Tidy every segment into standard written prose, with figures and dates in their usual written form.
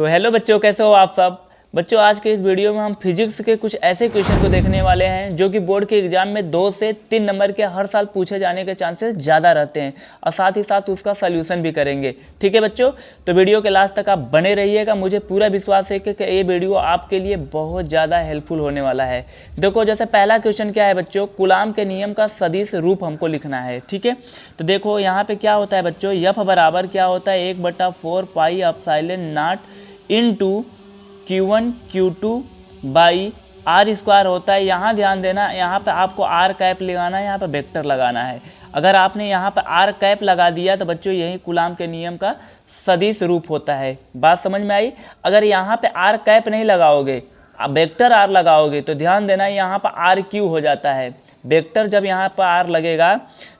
तो हेलो बच्चों, कैसे हो आप सब। बच्चों आज के इस वीडियो में हम फिजिक्स के कुछ ऐसे क्वेश्चन को देखने वाले हैं जो कि बोर्ड के एग्जाम में 2 से 3 नंबर के हर साल पूछे जाने के चांसेस ज़्यादा रहते हैं और साथ ही साथ उसका सल्यूशन भी करेंगे। ठीक है बच्चों, तो वीडियो के लास्ट तक आप बने रहिएगा। मुझे पूरा विश्वास है कि ये वीडियो आपके लिए बहुत ज़्यादा हेल्पफुल होने वाला है। देखो जैसे पहला क्वेश्चन क्या है बच्चों, कूलाम के नियम का सदिश रूप हमको लिखना है। ठीक है, तो देखो यहाँ पे क्या होता है बच्चों, यफ बराबर क्या होता है 1/4 pi epsilon naught into Q1 Q2 by R square होता है। यहाँ ध्यान देना, यहाँ पे आपको आर कैप लगाना है, यहाँ पे वेक्टर लगाना है। अगर आपने यहाँ पे आर कैप लगा दिया तो बच्चों यही कूलाम के नियम का सदिश रूप होता है। बात समझ में आई। अगर यहाँ पे आर कैप नहीं लगाओगे, आप वेक्टर आर लगाओगे तो ध्यान देना यहाँ पर आर क्यू हो जाता है। वेक्टर जब यहाँ पर आर लगेगा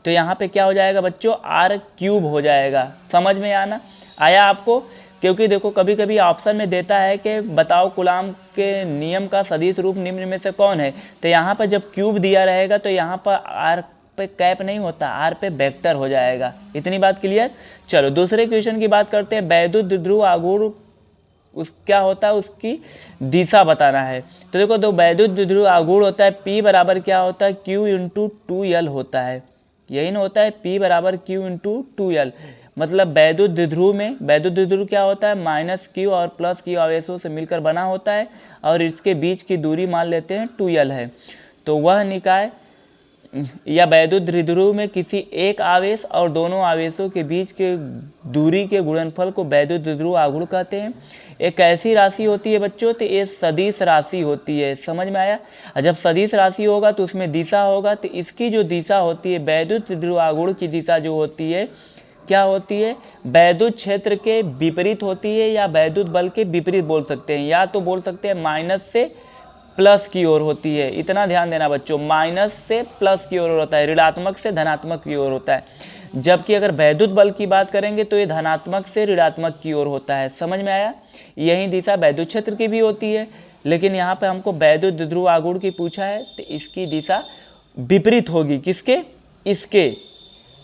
तो यहाँ पे क्या हो जाएगा बच्चों, आर क्यूब हो जाएगा। समझ में आया आपको। क्योंकि देखो कभी कभी ऑप्शन में देता है कि बताओ कूलाम के नियम का सदिश रूप निम्न में से कौन है, तो यहाँ पर जब क्यूब दिया रहेगा तो यहाँ पर आर पे कैप नहीं होता, आर पे वेक्टर हो जाएगा। इतनी बात क्लियर। चलो दूसरे क्वेश्चन की बात करते हैं। वैद्युत द्विध्रुव आघूर्ण क्या होता है, उसकी दिशा बताना है। तो देखो दो वैद्युत द्विध्रुव आघूर्ण होता है, P बराबर क्या होता है, Q इंटू 2L होता है। यही ना होता है, P बराबर Q इंटू 2L। मतलब वैद्युत द्विध्रुव में, वैद्युत द्विध्रुव क्या होता है, -Q और +Q आवेशों से मिलकर बना होता है और इसके बीच की दूरी मान लेते हैं 2L है। तो वह निकाय या वैद्युत द्विध्रुव में किसी एक आवेश और दोनों आवेशों के बीच के दूरी के गुणनफल को वैद्युत द्विध्रुव आघूर्ण कहते हैं। एक ऐसी राशि होती है बच्चों, तो ये सदिश राशि होती है। समझ में आया। जब सदिश राशि होगा तो उसमें दिशा होगा, तो इसकी जो दिशा होती है वैद्युत द्विध्रुव आघूर्ण की दिशा जो होती है क्या होती है, वैद्युत क्षेत्र के विपरीत होती है या वैद्युत बल के विपरीत बोल सकते हैं, या तो बोल सकते हैं माइनस से प्लस की ओर होती है। इतना ध्यान देना बच्चों, माइनस से प्लस की ओर होता है, ऋणात्मक से धनात्मक की ओर होता है। जबकि अगर वैद्युत बल की बात करेंगे तो ये धनात्मक से ऋणात्मक की ओर होता है। समझ में आया। यही दिशा वैद्युत क्षेत्र की भी होती है, लेकिन यहाँ पे हमको वैद्युत द्विध्रुव आघूर्ण की पूछा है तो इसकी दिशा विपरीत होगी। किसके, इसके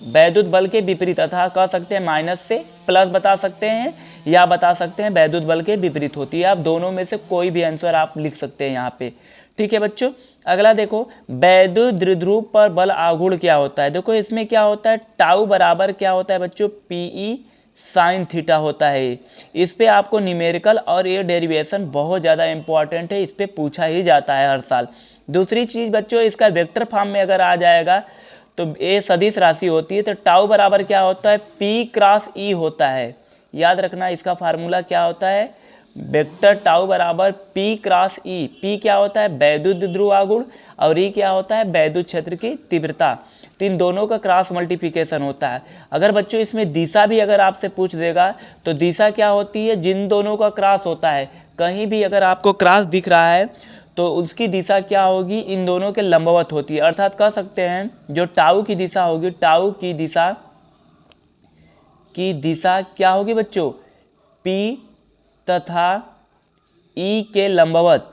वैद्युत बल के विपरीत, अर्थात कह सकते हैं माइनस से प्लस बता सकते हैं या बता सकते हैं वैद्युत बल के विपरीत होती है। आप दोनों में से कोई भी आंसर आप लिख सकते हैं यहाँ पे। ठीक है बच्चों, अगला देखो वैद्युत द्विध्रुव पर बल आघूर्ण क्या होता है। देखो इसमें क्या होता है, टाउ बराबर क्या होता है बच्चों, PE साइन थीटा होता है। इस पे आपको न्यूमेरिकल और ये डेरिवेशन बहुत ज़्यादा इंपॉर्टेंट है, इस पे पूछा ही जाता है हर साल। दूसरी चीज़ बच्चों, इसका वेक्टर फॉर्म में अगर आ जाएगा तो ये सदिश राशि होती है। तो टाउ बराबर क्या होता है, P क्रॉस E होता है। याद रखना इसका फार्मूला क्या होता है, वेक्टर टाउ बराबर P क्रॉस E। P क्या होता है, वैद्युत द्विध्रुव आघूर्ण, और E क्या होता है, वैद्युत क्षेत्र की तीव्रता। तो इन दोनों का क्रॉस मल्टीप्लिकेशन होता है। अगर बच्चों इसमें दिशा भी अगर आपसे पूछ देगा तो दिशा क्या होती है, जिन दोनों का क्रॉस होता है, कहीं भी अगर आपको क्रॉस दिख रहा है तो उसकी दिशा क्या होगी, इन दोनों के लंबवत होती है। अर्थात कह सकते हैं जो टाउ की दिशा होगी, टाउ की दिशा क्या होगी बच्चों, P तथा E के लंबवत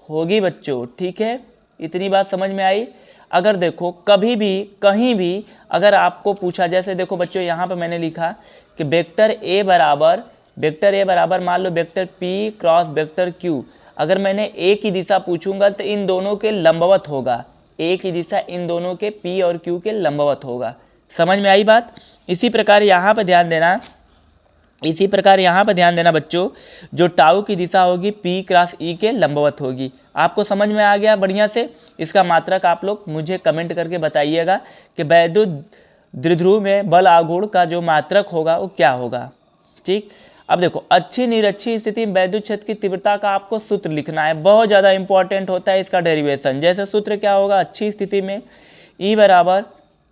होगी बच्चों। ठीक है, इतनी बात समझ में आई। अगर देखो कभी भी कहीं भी अगर आपको पूछा, जैसे देखो बच्चों यहाँ पे मैंने लिखा कि वेक्टर A बराबर मान लो vector P cross vector Q। अगर मैंने A की दिशा पूछूंगा तो इन दोनों के लंबवत होगा, A की दिशा इन दोनों के P और Q के लंबवत होगा। समझ में आई बात। इसी प्रकार यहाँ पर ध्यान देना बच्चों, जो टाउ की दिशा होगी P क्रॉस E के लंबवत होगी। आपको समझ में आ गया बढ़िया से। इसका मात्रक आप लोग मुझे कमेंट करके बताइएगा कि वैद्युत द्विध्रुव में बल आघूर्ण का जो मात्रक होगा वो क्या होगा। ठीक, अब देखो अच्छी निरक्षी स्थिति में वैद्युत क्षेत्र की तीव्रता का आपको सूत्र लिखना है, बहुत ज़्यादा इंपॉर्टेंट होता है इसका डेरिवेशन। जैसे सूत्र क्या होगा, अच्छी स्थिति में E बराबर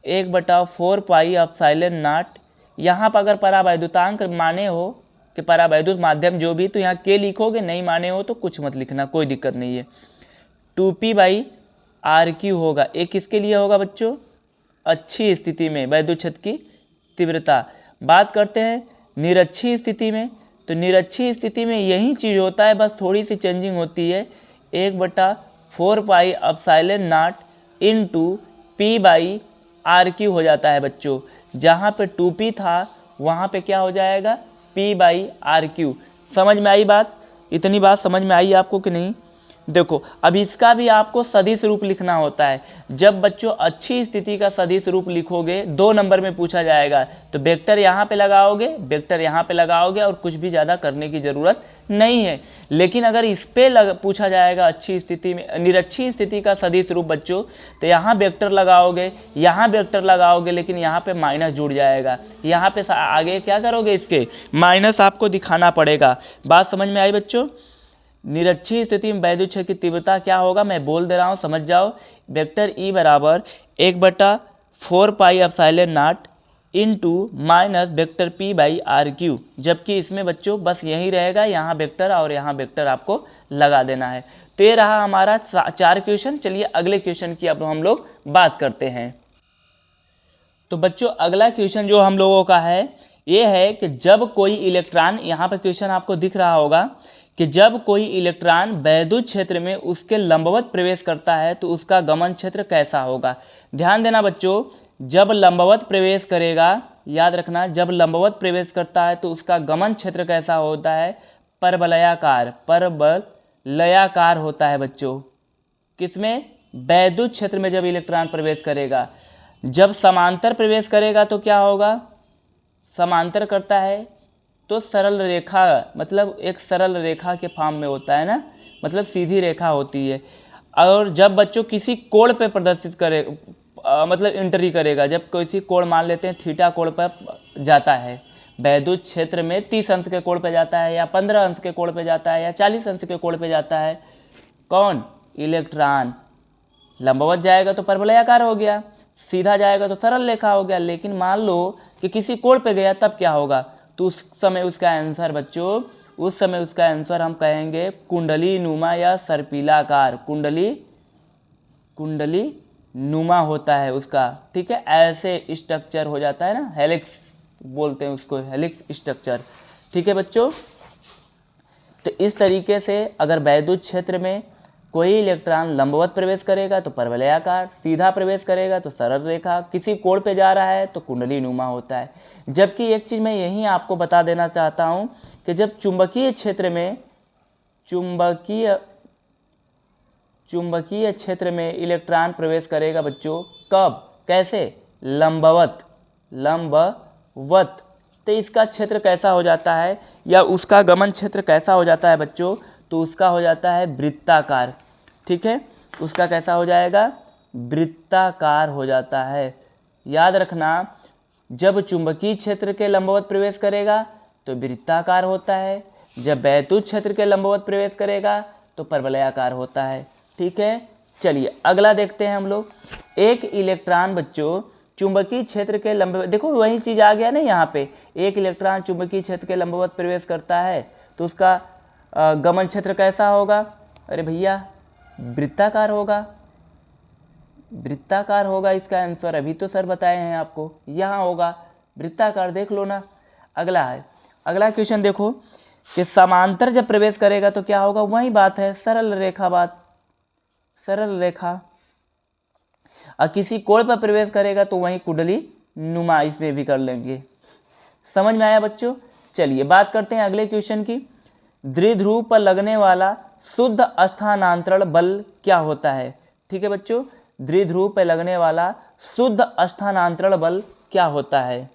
1/4 पाई एप्सिलॉन नॉट। यहाँ पर अगर परावैद्युतांक माने हो कि परावैद्युत माध्यम जो भी, तो यहाँ के लिखोगे, नहीं माने हो तो कुछ मत लिखना, कोई दिक्कत नहीं है। 2P/RQ होगा। एक किसके लिए होगा बच्चों, अच्छी स्थिति में वैद्युत क्षेत्र की तीव्रता। बात करते हैं निरक्षी स्थिति में, तो निरक्षी स्थिति में यही चीज़ होता है, बस थोड़ी सी चेंजिंग होती है। 1/4 pi epsilon naught into P/RQ हो जाता है बच्चों। जहाँ पे 2P था वहाँ पे क्या हो जाएगा, P/RQ। समझ में आई बात? इतनी बात समझ में आई आपको कि नहीं? देखो अब इसका भी आपको सदिश रूप लिखना होता है। जब बच्चों अच्छी स्थिति का सदिश रूप लिखोगे 2 नंबर में पूछा जाएगा तो वेक्टर यहाँ पे लगाओगे, वेक्टर यहाँ पे लगाओगे और कुछ भी ज़्यादा करने की ज़रूरत नहीं है। लेकिन अगर इस पे पूछा जाएगा अच्छी स्थिति में निरक्षी स्थिति का सदिश रूप बच्चों, तो यहाँ वेक्टर लगाओगे, यहाँ वेक्टर लगाओगे, लेकिन यहाँ पे माइनस जुड़ जाएगा। यहाँ पे आगे क्या करोगे, इसके माइनस आपको दिखाना पड़ेगा। बात समझ में आई बच्चों? निरक्षी स्थिति में वैद्युत क्षेत्र की तीव्रता क्या होगा, मैं बोल दे रहा हूँ, समझ जाओ। वेक्टर E बराबर 1/4πε0 इंटू माइनस वेक्टर P/RQ। जबकि इसमें बच्चों बस यही रहेगा, यहाँ वेक्टर और यहाँ वेक्टर आपको लगा देना है। तो ये रहा हमारा 4 क्वेश्चन। चलिए अगले क्वेश्चन की अब हम लोग बात करते हैं। तो बच्चों अगला क्वेश्चन जो हम लोगों का है ये है कि जब कोई इलेक्ट्रॉन, यहाँ पर क्वेश्चन आपको दिख रहा होगा कि जब कोई इलेक्ट्रॉन वैद्युत क्षेत्र में उसके लंबवत प्रवेश करता है तो उसका गमन क्षेत्र कैसा होगा। ध्यान देना बच्चों, जब लंबवत प्रवेश करेगा, याद रखना, जब लंबवत प्रवेश करता है तो उसका गमन क्षेत्र कैसा होता है, परवलयाकार, परवलयाकार होता है बच्चों। किसमें, वैद्युत क्षेत्र में जब इलेक्ट्रॉन प्रवेश करेगा। जब समांतर प्रवेश करेगा तो क्या होगा, समांतर करता है तो सरल रेखा, मतलब एक सरल रेखा के फॉर्म में होता है ना, मतलब सीधी रेखा होती है। और जब बच्चों किसी कोण पे प्रदर्शित करे, मतलब एंट्री करेगा, जब किसी कोण मान लेते हैं थीटा कोण पर जाता है वैद्युत क्षेत्र में, 30 अंश के कोण पे जाता है या 15 अंश के कोण पे जाता है या 40 अंश के कोण पे जाता है, कौन, इलेक्ट्रॉन। लंबवत जाएगा तो परवलयाकार हो गया, सीधा जाएगा तो सरल रेखा हो गया। लेकिन मान लो कि किसी कोण पे गया, तब क्या होगा, तो उस समय उसका आंसर बच्चों, उस समय उसका आंसर हम कहेंगे कुंडली नुमा या सर्पिलाकार, कुंडली नुमा होता है उसका, ठीक है। ऐसे स्ट्रक्चर हो जाता है ना, हेलिक्स बोलते हैं उसको, हेलिक्स स्ट्रक्चर, ठीक है बच्चों। तो इस तरीके से अगर वैद्युत क्षेत्र में कोई इलेक्ट्रॉन लंबवत प्रवेश करेगा तो परवलयाकार, सीधा प्रवेश करेगा तो सरल रेखा, किसी कोण पे जा रहा है तो कुंडली नुमा होता है। जबकि एक चीज़ मैं यहीं आपको बता देना चाहता हूं कि जब चुंबकीय क्षेत्र में, चुंबकीय क्षेत्र में इलेक्ट्रॉन प्रवेश करेगा बच्चों, कब, कैसे, लंबवत, तो इसका क्षेत्र कैसा हो जाता है, या उसका गमन क्षेत्र कैसा हो जाता है बच्चों, तो उसका हो जाता है वृत्ताकार, ठीक है। उसका कैसा हो जाएगा, वृत्ताकार हो जाता है। याद रखना, जब चुंबकीय क्षेत्र के लंबवत प्रवेश करेगा तो वृत्ताकार होता है, जब वैद्युत क्षेत्र के लंबवत प्रवेश करेगा तो परवलयाकार होता है, ठीक है। चलिए अगला देखते हैं हम लोग। एक इलेक्ट्रॉन बच्चों चुंबकीय क्षेत्र के लंबवत, देखो वही चीज़ आ गया ना यहाँ पे, एक इलेक्ट्रॉन चुंबकीय क्षेत्र के लंबवत प्रवेश करता है तो उसका गमन क्षेत्र कैसा होगा, अरे भैया वृत्ताकार होगा, वृत्ताकार होगा इसका आंसर। अभी तो सर बताए हैं आपको, यहाँ होगा वृत्ताकार, देख लो ना। अगला है, अगला क्वेश्चन देखो कि समांतर जब प्रवेश करेगा तो क्या होगा, वही बात है, सरल रेखा, बात सरल रेखा। और किसी कोण पर प्रवेश करेगा तो वही कुंडली नुमा, इसमें भी कर लेंगे। समझ में आया बच्चों? चलिए बात करते हैं अगले क्वेश्चन की। द्विध्रुव पर लगने वाला शुद्ध स्थानांतरण बल क्या होता है, ठीक है बच्चों। द्विध्रुव पर लगने वाला शुद्ध स्थानांतरण बल क्या होता है।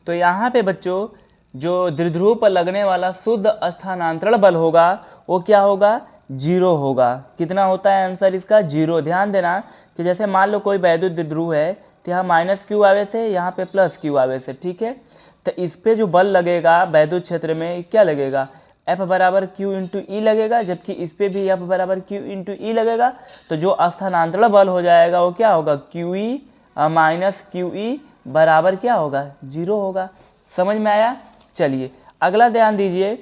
तो यहाँ पे बच्चों जो द्विध्रुव पर लगने वाला शुद्ध स्थानांतरण बल होगा वो क्या होगा, 0 होगा। कितना होता है आंसर इसका, 0। ध्यान देना कि जैसे मान लो कोई वैद्युत द्विध्रुव है तो यहाँ -q आवे से, यहाँ पे +q आवे से, ठीक है। तो इस पे जो बल लगेगा वैद्युत क्षेत्र में क्या लगेगा, F बराबर Q इंटू ई लगेगा, जबकि इस पे भी F बराबर Q इंटू ई लगेगा। तो जो स्थानांतरण बल हो जाएगा वो क्या होगा, QE माइनस QE बराबर क्या होगा, 0 होगा। समझ में आया? चलिए अगला ध्यान दीजिए,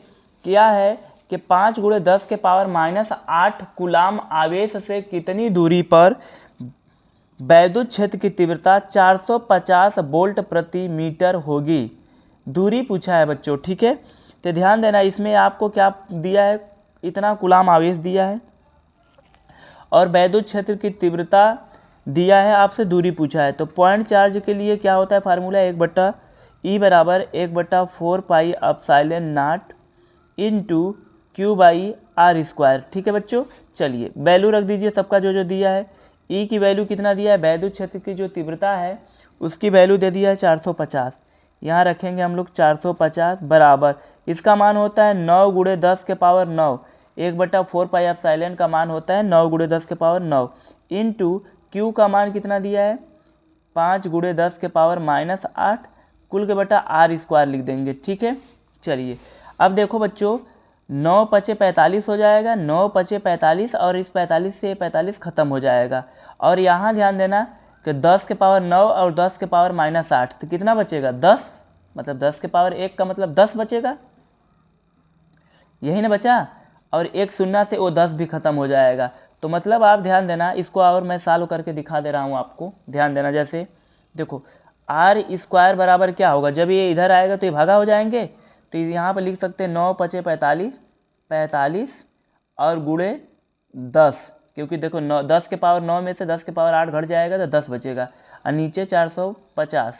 क्या है कि 5 × 10⁻⁻8 कूलाम आवेश से कितनी दूरी पर वैद्युत क्षेत्र की तीव्रता 450 वोल्ट प्रति मीटर होगी। दूरी पूछा है बच्चों, ठीक है। तो ध्यान देना, इसमें आपको क्या दिया है, इतना कूलाम आवेश दिया है और वैद्युत क्षेत्र की तीव्रता दिया है आपसे दूरी पूछा है। तो पॉइंट चार्ज के लिए क्या होता है फार्मूला, 1/E बराबर 1/4 pi epsilon naught into Q/r²। ठीक है बच्चों, चलिए वैल्यू रख दीजिए सबका जो जो दिया है। E की वैल्यू कितना दिया है, वैद्युत क्षेत्र की जो तीव्रता है उसकी वैल्यू दे दिया है 450। यहाँ रखेंगे हम लोग 450 बराबर, इसका मान होता है 9 × 10 के पावर 9, 1/4 पाई एप्सिलॉन का मान होता है 9 × 10 के पावर 9 इनटू Q का मान कितना दिया है 5 × 10 के पावर -8 कुल के बटा r² लिख देंगे। ठीक है, चलिए अब देखो बच्चों 9 × 5 = 45 हो जाएगा, 9 × 5 = 45 और इस 45 से 45 खत्म हो जाएगा। और यहाँ ध्यान देना कि 10 के पावर 9 और 10 के पावर -8 तो कितना बचेगा 10, मतलब 10 के पावर 1 का मतलब 10 बचेगा, यही ना बचा। और एक शून्य से वो 10 भी खत्म हो जाएगा। तो मतलब आप ध्यान देना इसको, और मैं सॉल्व करके दिखा दे रहा हूँ आपको, ध्यान देना। जैसे देखो r² बराबर क्या होगा, जब ये इधर आएगा तो ये भागा हो जाएंगे, तो यहाँ पर लिख सकते हैं 9 × 5 = 45, 45 और गुणे 10, क्योंकि देखो 10 के पावर 9 में से 10 के पावर 8 घट जाएगा तो 10 बचेगा, और नीचे 450,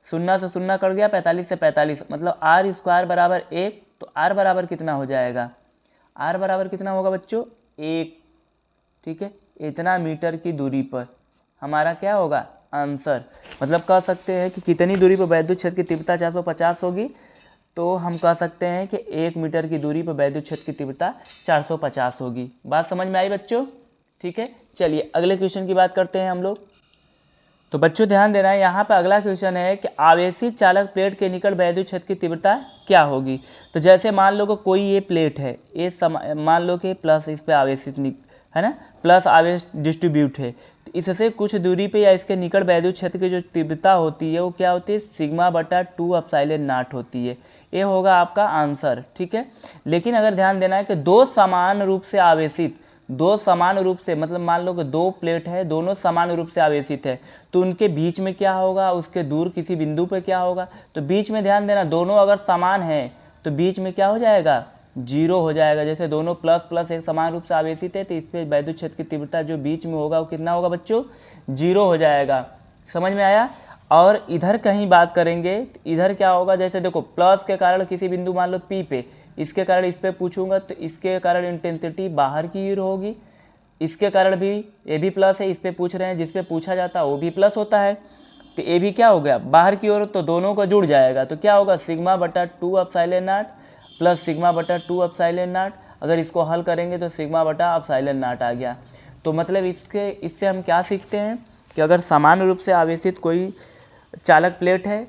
शून्य से शून्य कट गया, 45 से 45, मतलब r² बराबर 1। तो r बराबर कितना हो जाएगा, r बराबर कितना होगा बच्चों 1। ठीक है, इतना मीटर की दूरी पर हमारा क्या होगा आंसर। मतलब कह सकते हैं कि कितनी दूरी पर वैद्युत क्षेत्र की तीव्रता 450 होगी, तो हम कह सकते हैं कि 1 मीटर की दूरी पर वैद्युत क्षेत्र की तीव्रता 450 होगी। बात समझ में आई बच्चों? ठीक है, चलिए अगले क्वेश्चन की बात करते हैं हम लोग। तो बच्चों ध्यान देना है, यहाँ पर अगला क्वेश्चन है कि आवेशित चालक प्लेट के निकट वैद्युत क्षेत्र की तीव्रता क्या होगी। तो जैसे मान लो कि कोई ये प्लेट है, ये मान लो कि प्लस इस पर आवेशित है ना, प्लस आवेश डिस्ट्रीब्यूट है, तो इससे कुछ दूरी पे या इसके निकट वैद्युत क्षेत्र की जो तीव्रता होती है वो क्या होती है, σ/2 एप्सिलॉन नॉट होती है। ये होगा आपका आंसर। ठीक है, लेकिन अगर ध्यान देना है कि दो समान रूप से मतलब मान लो कि दो प्लेट है, दोनों समान रूप से आवेशित है, तो उनके बीच में क्या होगा, उसके दूर किसी बिंदु पर क्या होगा, तो बीच में ध्यान देना दोनों अगर समान है तो बीच में क्या हो जाएगा 0 हो जाएगा। जैसे दोनों प्लस प्लस एक समान रूप से आवेशित है तो इस पर वैद्युत क्षेत्र की तीव्रता जो बीच में होगा वो कितना होगा बच्चों 0 हो जाएगा। समझ में आया। और इधर कहीं बात करेंगे तो इधर क्या होगा, जैसे देखो प्लस के कारण किसी बिंदु मान लो P पे, इसके कारण इस पे पूछूंगा तो इसके कारण इंटेंसिटी बाहर की ओर होगी, इसके कारण भी ये भी प्लस है, इस पे पूछ रहे हैं जिस पे पूछा जाता है वो भी प्लस होता है, तो ये भी क्या हो गया बाहर की ओर, तो दोनों का जुड़ जाएगा तो क्या होगा σ/2 epsilon naught plus σ/2 epsilon naught. अगर इसको हल करेंगे तो σ/एप्सिलॉन नॉट आ गया। तो मतलब इससे हम क्या सीखते हैं कि अगर समान रूप से आवेशित कोई चालक प्लेट है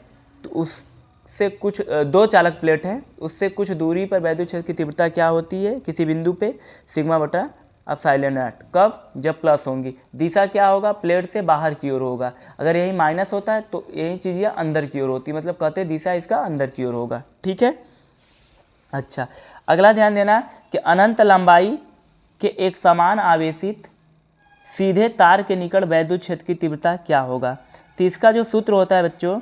तो उससे कुछ दो चालक प्लेट है उससे कुछ दूरी पर वैद्युत क्षेत्र की तीव्रता क्या होती है किसी बिंदु पे σ/एप्सिलॉन नॉट। कब, जब प्लस होंगी, दिशा क्या होगा प्लेट से बाहर की ओर होगा। अगर यही माइनस होता है तो यही चीज़ें अंदर की ओर होती है, मतलब कहते दिशा इसका अंदर की ओर होगा। ठीक है, अच्छा अगला ध्यान देना कि अनंत लंबाई के एक समान आवेशित सीधे तार के निकट वैद्युत क्षेत्र की तीव्रता क्या होगा। तो इसका जो सूत्र होता है बच्चों,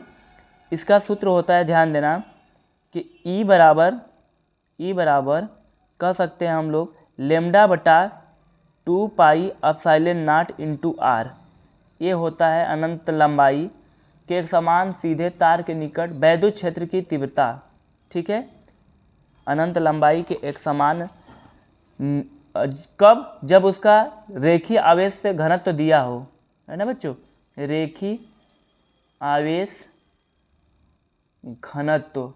इसका सूत्र होता है ध्यान देना कि E बराबर कह सकते हैं हम लोग λ/2 pi epsilon naught into r। ये होता है अनंत लंबाई के एक समान सीधे तार के निकट वैद्युत क्षेत्र की तीव्रता। ठीक है, अनंत लंबाई के एक समान कब, जब उसका रेखीय आवेश से घनत्व तो दिया हो, है ना बच्चों, रेखीय आवेश घनत्व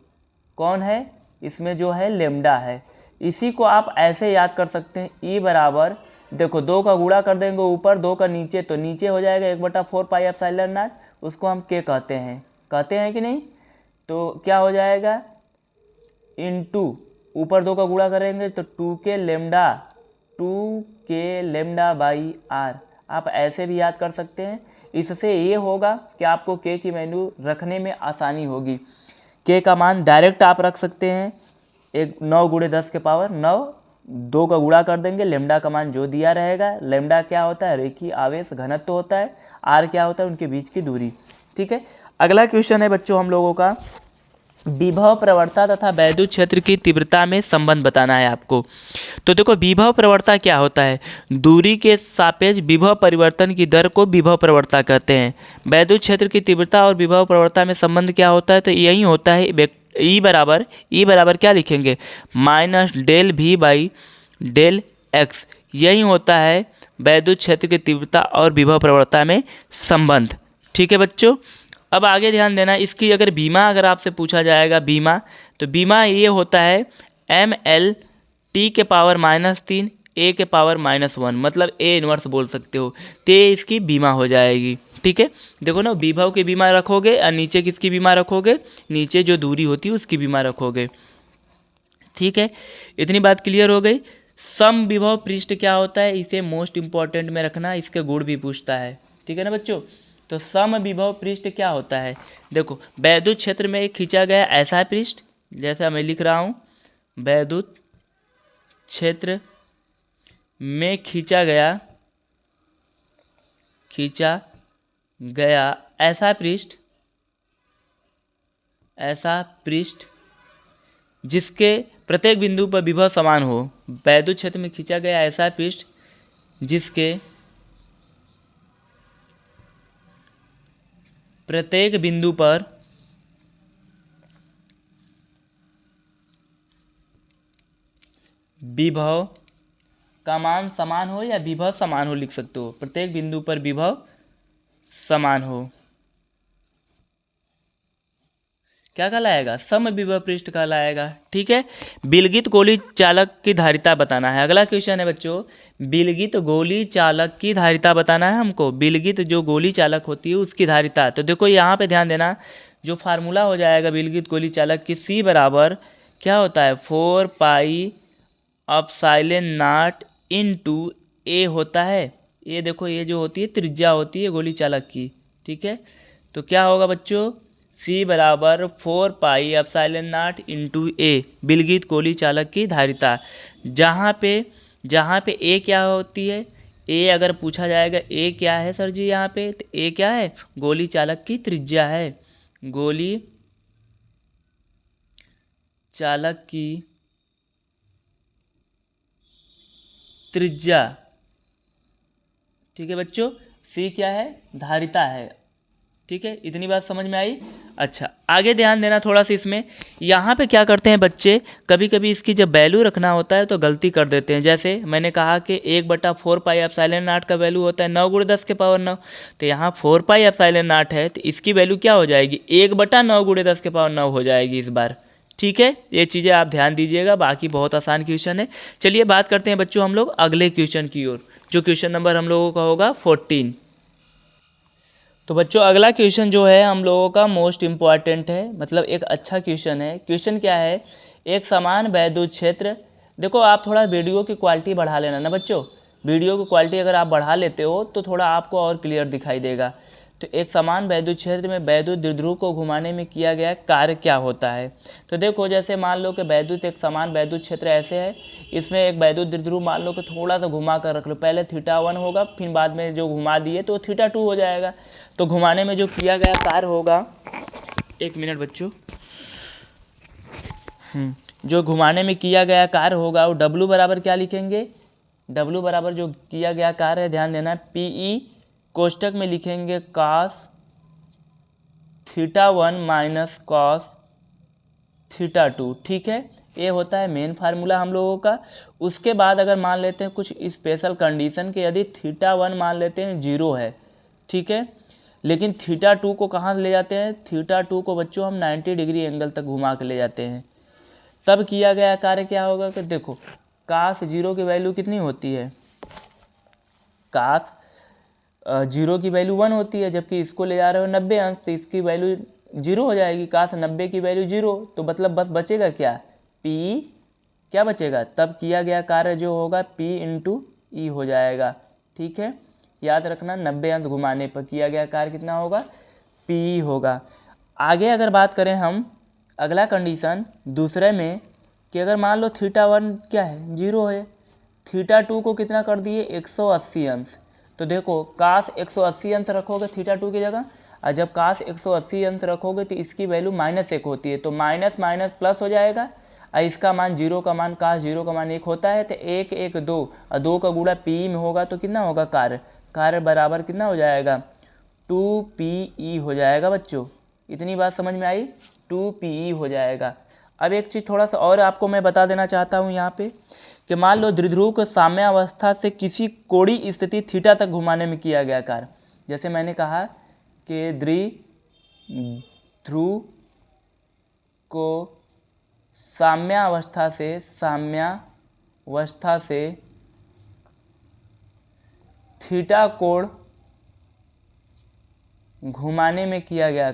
कौन है इसमें, जो है लेमडा है। इसी को आप ऐसे याद कर सकते हैं E बराबर, देखो 2 का गुणा कर देंगे ऊपर 2 का नीचे, तो नीचे हो जाएगा 1/4 पाई एप्सिलॉन नॉट, उसको हम K कहते हैं कि नहीं। तो क्या हो जाएगा इनटू ऊपर 2 का गुणा करेंगे तो 2K λ/r। आप ऐसे भी याद कर सकते हैं। इससे ये होगा कि आपको K की वैल्यू रखने में आसानी होगी। K का मान डायरेक्ट आप रख सकते हैं 9 × 10 के पावर 9, 2 का गुणा कर देंगे, लेमडा का मान जो दिया रहेगा। लेमडा क्या होता है, रेखीय आवेश घनत्व होता है, आर क्या होता है उनके बीच की दूरी। ठीक है, अगला क्वेश्चन है बच्चों हम लोगों का विभव प्रवणता तथा वैद्युत क्षेत्र की तीव्रता में संबंध बताना है आपको। तो देखो विभव प्रवणता क्या होता है, दूरी के सापेक्ष विभव परिवर्तन की दर को विभव प्रवणता कहते हैं। वैद्युत क्षेत्र की तीव्रता और विभव प्रवणता में संबंध क्या होता है, तो यही होता है ई बराबर क्या लिखेंगे, minus del V by del X. यही होता है वैद्युत क्षेत्र की तीव्रता और विभव प्रवणता में संबंध। ठीक है बच्चों, अब आगे ध्यान देना, इसकी अगर बीमा अगर आपसे पूछा जाएगा बीमा, तो बीमा ये होता है एम एल टी के पावर -3 ए के पावर -1, मतलब ए इनवर्स बोल सकते हो, तो ये इसकी बीमा हो जाएगी। ठीक है, देखो ना, विभव की बीमा रखोगे और नीचे किसकी बीमा रखोगे, नीचे जो दूरी होती है उसकी बीमा रखोगे। ठीक है, इतनी बात क्लियर हो गई। सम विभव पृष्ठ क्या होता है, इसे मोस्ट इंपॉर्टेंट में रखना, इसके गुण भी पूछता है। ठीक है ना बच्चों, तो सम विभव पृष्ठ क्या होता है, देखो वैद्युत क्षेत्र में खींचा गया ऐसा पृष्ठ, जैसा मैं लिख रहा हूँ, वैद्युत क्षेत्र में खींचा गया ऐसा पृष्ठ जिसके प्रत्येक बिंदु पर विभव समान हो। वैद्युत क्षेत्र में खींचा गया ऐसा पृष्ठ जिसके प्रत्येक बिंदु पर विभव का मान समान हो, या विभव समान हो लिख सकते हो, प्रत्येक बिंदु पर विभव समान हो, क्या कहलाएगा, समविभव पृष्ठ कहलाएगा। ठीक है, विलगित गोली चालक की धारिता बताना है। अगला क्वेश्चन है बच्चों, विलगित गोली चालक की धारिता बताना है हमको, विलगित जो गोली चालक होती है उसकी धारिता। तो देखो यहाँ पे ध्यान देना, जो फार्मूला हो जाएगा विलगित गोली चालक की, सी बराबर क्या होता है, 4 पाई एप्सिलॉन नॉट इनटू ए होता है। ये देखो, ये जो होती है त्रिज्या होती है गोली चालक की। ठीक है, तो क्या होगा बच्चों, सी बराबर 4 पाई एप्सिलॉन नॉट इंटू ए, विलगित गोली चालक की धारिता। जहाँ पे ए क्या होती है, ए अगर पूछा जाएगा ए क्या है सर जी यहाँ पे, तो ए क्या है, गोली चालक की त्रिज्या है, गोली चालक की त्रिज्या। ठीक है बच्चों, सी क्या है, धारिता है। ठीक है, इतनी बात समझ में आई। अच्छा, आगे ध्यान देना थोड़ा सा इसमें, यहाँ पे क्या करते हैं बच्चे, कभी कभी इसकी जब वैल्यू रखना होता है तो गलती कर देते हैं। जैसे मैंने कहा कि 1/4 पाई एप्सिलॉन नॉट का वैल्यू होता है 9 × 10 के पावर 9, तो यहाँ 4 पाई एप्सिलॉन नॉट है, तो इसकी वैल्यू क्या हो जाएगी, 1/9 × 10 के पावर 9 हो जाएगी इस बार। ठीक है, ये चीज़ें आप ध्यान दीजिएगा, बाकी बहुत आसान क्वेश्चन है। चलिए बात करते हैं बच्चों हम लोग अगले क्वेश्चन की ओर, जो क्वेश्चन नंबर हम लोगों का होगा 14। तो बच्चों अगला क्वेश्चन जो है हम लोगों का मोस्ट इम्पॉर्टेंट है, मतलब एक अच्छा क्वेश्चन है। क्वेश्चन क्या है, एक समान वैद्युत क्षेत्र, देखो आप थोड़ा वीडियो की क्वालिटी बढ़ा लेना ना बच्चों, वीडियो की क्वालिटी अगर आप बढ़ा लेते हो तो थोड़ा आपको और क्लियर दिखाई देगा। तो एक समान वैद्युत क्षेत्र में वैद्युत द्विध्रुव को घुमाने में किया गया कार्य क्या होता है। तो देखो, जैसे मान लो कि वैद्युत एक समान वैद्युत क्षेत्र ऐसे है, इसमें एक वैद्युत द्विध्रुव मान लो कि थोड़ा सा घुमा कर रख लो, पहले θ1 होगा, फिर बाद में जो घुमा दिए तो θ2 हो जाएगा। तो घुमाने में जो किया गया कार्य होगा, एक मिनट बच्चों, जो घुमाने में किया गया कार्य होगा वो W बराबर क्या लिखेंगे, W बराबर जो किया गया कार्य है, ध्यान देना, PE कोष्टक में लिखेंगे cos θ1 माइनस cos θ2। ठीक है, ये होता है मेन फार्मूला हम लोगों का। उसके बाद अगर मान लेते हैं कुछ स्पेशल कंडीशन के, यदि θ1 मान लेते हैं 0 है, ठीक है, लेकिन θ2 को कहाँ ले जाते हैं, θ2 को बच्चों हम 90 डिग्री एंगल तक घुमा के ले जाते हैं, तब किया गया कार्य क्या होगा कि देखो cos 0 की वैल्यू कितनी होती है, cos 0 की वैल्यू 1 होती है, जबकि इसको ले जा रहे हो 90 अंश, तो इसकी वैल्यू 0 हो जाएगी, cos 90 की वैल्यू 0, तो मतलब बस बचेगा क्या, P, क्या बचेगा, तब किया गया कार्य जो होगा P × E हो जाएगा। ठीक है, याद रखना 90 अंश घुमाने पर किया गया कार्य कितना होगा, P होगा। आगे अगर बात करें हम अगला कंडीशन दूसरे में, कि अगर मान लो θ1 क्या है 0 है, θ2 को कितना कर दिए 180 अंश, तो देखो cos 180 अंश रखोगे θ2 की जगह, और जब काश 180 अंश रखोगे तो इसकी वैल्यू -1 होती है, तो माइनस माइनस प्लस हो जाएगा और इसका मान 0 का मान काश 0 का मान 1 होता है, तो 1 1 2 और 2 का गुणा पी में होगा तो कितना होगा कार्य बराबर कितना हो जाएगा 2PE हो जाएगा बच्चों। इतनी बात समझ में आई, 2PE हो जाएगा। अब एक चीज़ थोड़ा सा और आपको मैं बता देना चाहता हूँ यहाँ पे कि मान लो द्विध्रुव को साम्यावस्था से किसी कोणीय स्थिति थीटा तक घुमाने में किया गया कार्य। जैसे मैंने कहा कि द्विध्रुव को साम्यावस्था से थीटा कोण घुमाने में किया गया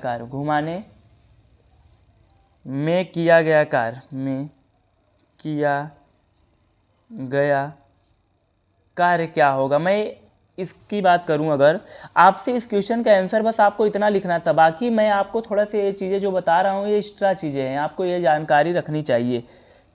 कार्य क्या होगा। मैं इसकी बात करूं, अगर आपसे इस क्वेश्चन का आंसर बस आपको इतना लिखना था, बाकी मैं आपको थोड़ा सा ये चीज़ें जो बता रहा हूँ ये एक्स्ट्रा चीज़ें हैं, आपको ये जानकारी रखनी चाहिए,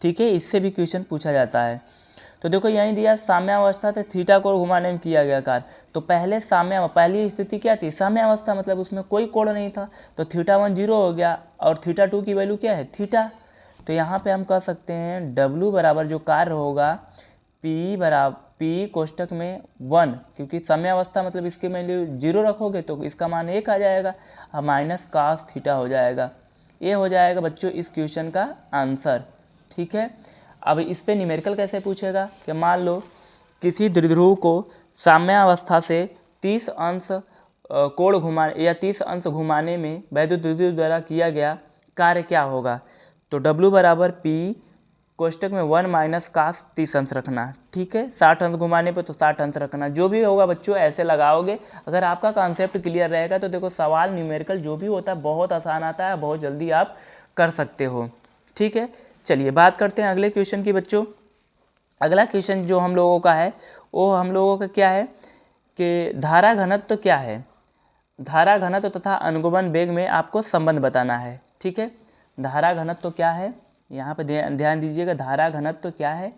ठीक है। इससे भी क्वेश्चन पूछा जाता है। तो देखो यहीं दिया साम्यावस्था से थीटा कोण घुमाने में किया गया कार्य। तो पहली स्थिति क्या थी, साम्यावस्था, मतलब उसमें कोई कोण नहीं था, तो θ1 0 हो गया और θ2 की वैल्यू क्या है थीटा। तो यहाँ पे हम कह सकते हैं W बराबर जो कार्य होगा P कोष्टक में 1, क्योंकि साम्यावस्था मतलब इसके वैल्यू 0 रखोगे तो इसका मान 1 आ जाएगा और माइनस कास थीटा हो जाएगा। ये हो जाएगा बच्चों इस क्वेश्चन का आंसर, ठीक है। अब इस पे न्यूमेरिकल कैसे पूछेगा कि मान लो किसी द्विध्रुव को साम्यावस्था से 30 अंश कोण घुमाने या 30 अंश घुमाने में वैद्युत द्विध्रुव द्वारा किया गया कार्य क्या होगा। तो W बराबर P कोष्टक में 1 माइनस कास 30 अंश रखना, ठीक है। 60 अंश घुमाने पे तो 60 अंश रखना, जो भी होगा बच्चों ऐसे लगाओगे। अगर आपका कॉन्सेप्ट क्लियर रहेगा तो देखो सवाल न्यूमेरिकल जो भी होता है बहुत आसान आता है, बहुत जल्दी आप कर सकते हो, ठीक है। चलिए बात करते हैं अगले क्वेश्चन की बच्चों। अगला क्वेश्चन जो हम लोगों का है वो हम लोगों का क्या है कि धारा घनत्व तो क्या है, धारा घनत्व तथा अनुगमन वेग में आपको संबंध बताना है, ठीक है। धारा घनत्व तो क्या है, यहाँ पे ध्यान दीजिएगा, धारा घनत्व तो क्या है,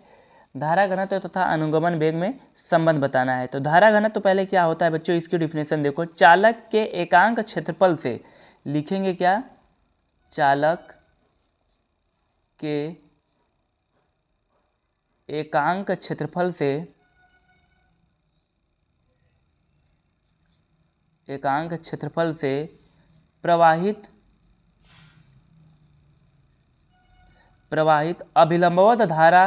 धारा घनत्व तथा अनुगमन वेग में संबंध बताना है। तो धारा घनत्व तो पहले क्या होता है बच्चों, इसकी डिफिनेशन देखो, चालक के एकांक क्षेत्रफल से, लिखेंगे क्या, चालक के एकांक क्षेत्रफल से प्रवाहित अभिलंबवत धारा,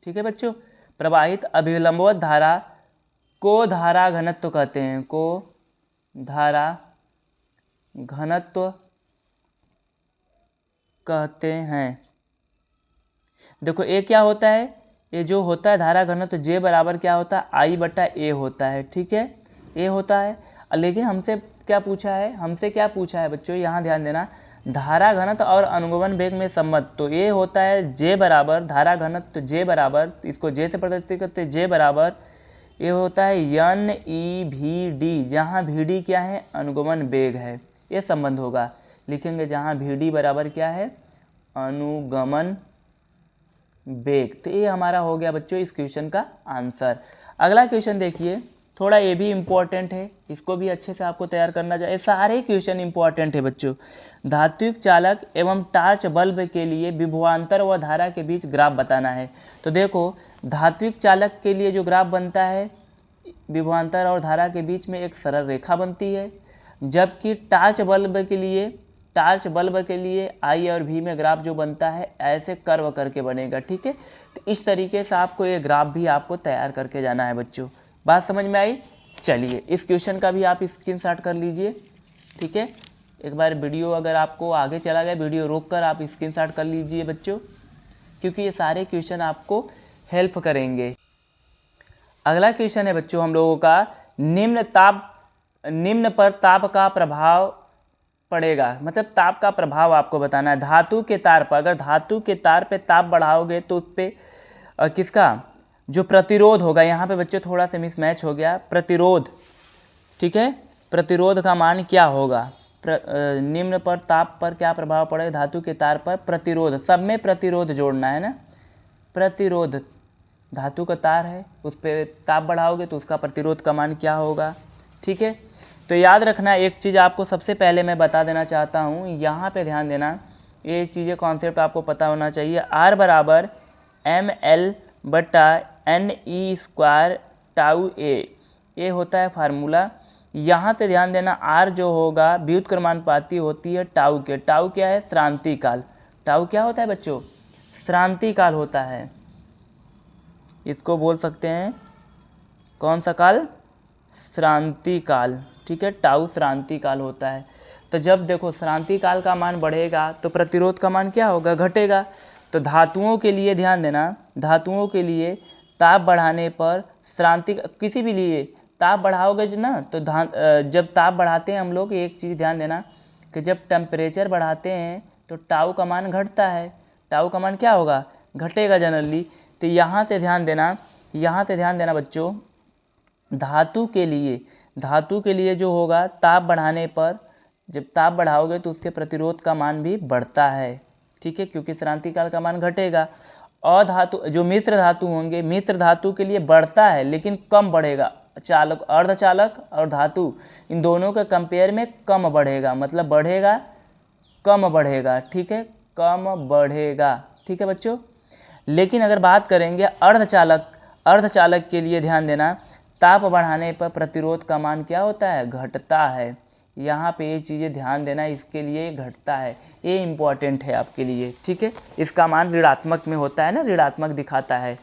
ठीक है बच्चों, प्रवाहित अभिलंबवत धारा को धारा घनत्व कहते हैं, को धारा घनत्व कहते हैं। देखो ये क्या होता है, ये जो होता है धारा घनत्व J बराबर क्या होता है I/A होता है, ठीक है, ये होता है। लेकिन हमसे क्या पूछा है बच्चों, यहाँ ध्यान देना, धारा घनत्व और अनुगमन वेग में संबंध। तो ये होता है J बराबर, धारा घनत्व J बराबर, इसको J से प्रदर्शित करते हैं, J बराबर ये होता है NEVD, जहाँ VD क्या है अनुगमन वेग है, ये संबंध होगा। लिखेंगे जहाँ VD बराबर क्या है अनुगमन वेग। तो ये हमारा हो गया बच्चों इस क्वेश्चन का आंसर। अगला क्वेश्चन देखिए, थोड़ा ये भी इम्पोर्टेंट है, इसको भी अच्छे से आपको तैयार करना चाहिए, सारे क्वेश्चन इम्पोर्टेंट है बच्चों। धात्विक चालक एवं टार्च बल्ब के लिए विभवांतर व धारा के बीच ग्राफ बताना है। तो देखो धात्विक चालक के लिए जो ग्राफ बनता है, विभवांतर और धारा के बीच में एक सरल रेखा बनती है, जबकि टार्च बल्ब के लिए I और V में ग्राफ जो बनता है ऐसे कर्व करके बनेगा, ठीक है। तो इस तरीके से आपको ये ग्राफ भी आपको तैयार करके जाना है बच्चों। बात समझ में आई। चलिए इस क्वेश्चन का भी आप स्क्रीनशॉट कर लीजिए, ठीक है। एक बार वीडियो अगर आपको आगे चला गया, वीडियो रोक कर आप स्क्रीनशॉट कर लीजिए बच्चों, क्योंकि ये सारे क्वेश्चन आपको हेल्प करेंगे। अगला क्वेश्चन है बच्चों हम लोगों का, निम्न पर ताप का प्रभाव पड़ेगा, मतलब ताप का प्रभाव आपको बताना है। धातु के तार पर, अगर धातु के तार पे ताप बढ़ाओगे तो उस पर किसका जो प्रतिरोध होगा, यहाँ पे बच्चों थोड़ा सा मिसमैच हो गया, प्रतिरोध, ठीक है, प्रतिरोध का मान क्या होगा। निम्न पर ताप पर क्या प्रभाव पड़ेगा, धातु के तार पर प्रतिरोध, सब में प्रतिरोध जोड़ना है ना, प्रतिरोध धातु का तार है, उस पर ताप बढ़ाओगे तो उसका प्रतिरोध का मान क्या होगा। ठीक है, तो याद रखना एक चीज़ आपको सबसे पहले मैं बता देना चाहता हूँ, यहाँ पे ध्यान देना, ये चीज़ें कॉन्सेप्ट आपको पता होना चाहिए। R बराबर ml/ne² टाउ ए होता है फार्मूला। यहाँ से ध्यान देना R जो होगा व्युत्क्रमानुपाती होती है टाउ के। टाउ क्या है? श्रांति काल। टाउ क्या होता है बच्चों? श्रांति काल होता है। इसको बोल सकते हैं कौन सा काल? श्रांति काल। ठीक है, टाउ श्रांति काल होता है। तो जब देखो श्रांति काल का मान बढ़ेगा तो प्रतिरोध का मान क्या होगा? घटेगा। तो धातुओं के लिए ध्यान देना, धातुओं के लिए ताप बढ़ाने पर श्रांति, किसी भी लिए ताप बढ़ाओगे ना तो जब ताप बढ़ाते हैं हम लोग, एक चीज़ ध्यान देना कि जब टेम्परेचर बढ़ाते हैं तो टाउ का मान घटता है। टाउ का मान क्या होगा? घटेगा जनरली। तो यहाँ से ध्यान देना बच्चों, धातु के लिए जो होगा ताप बढ़ाने पर, जब ताप बढ़ाओगे तो उसके प्रतिरोध का मान भी बढ़ता है। ठीक है, क्योंकि श्रांति काल का मान घटेगा। और धातु जो मिश्र धातु होंगे, मिश्र धातु के लिए बढ़ता है लेकिन कम बढ़ेगा। चालक, अर्धचालक और धातु, इन दोनों के कंपेयर में कम बढ़ेगा, मतलब बढ़ेगा कम बढ़ेगा। ठीक है, कम बढ़ेगा। ठीक है बच्चों, लेकिन अगर बात करेंगे अर्धचालक के लिए ध्यान देना, ताप बढ़ाने पर प्रतिरोध का मान क्या होता है? घटता है। यहाँ पे ये चीज़ें ध्यान देना, इसके लिए घटता है, ये इम्पॉर्टेंट है आपके लिए। ठीक है, इसका मान ऋणात्मक में होता है ना, ऋणात्मक दिखाता है।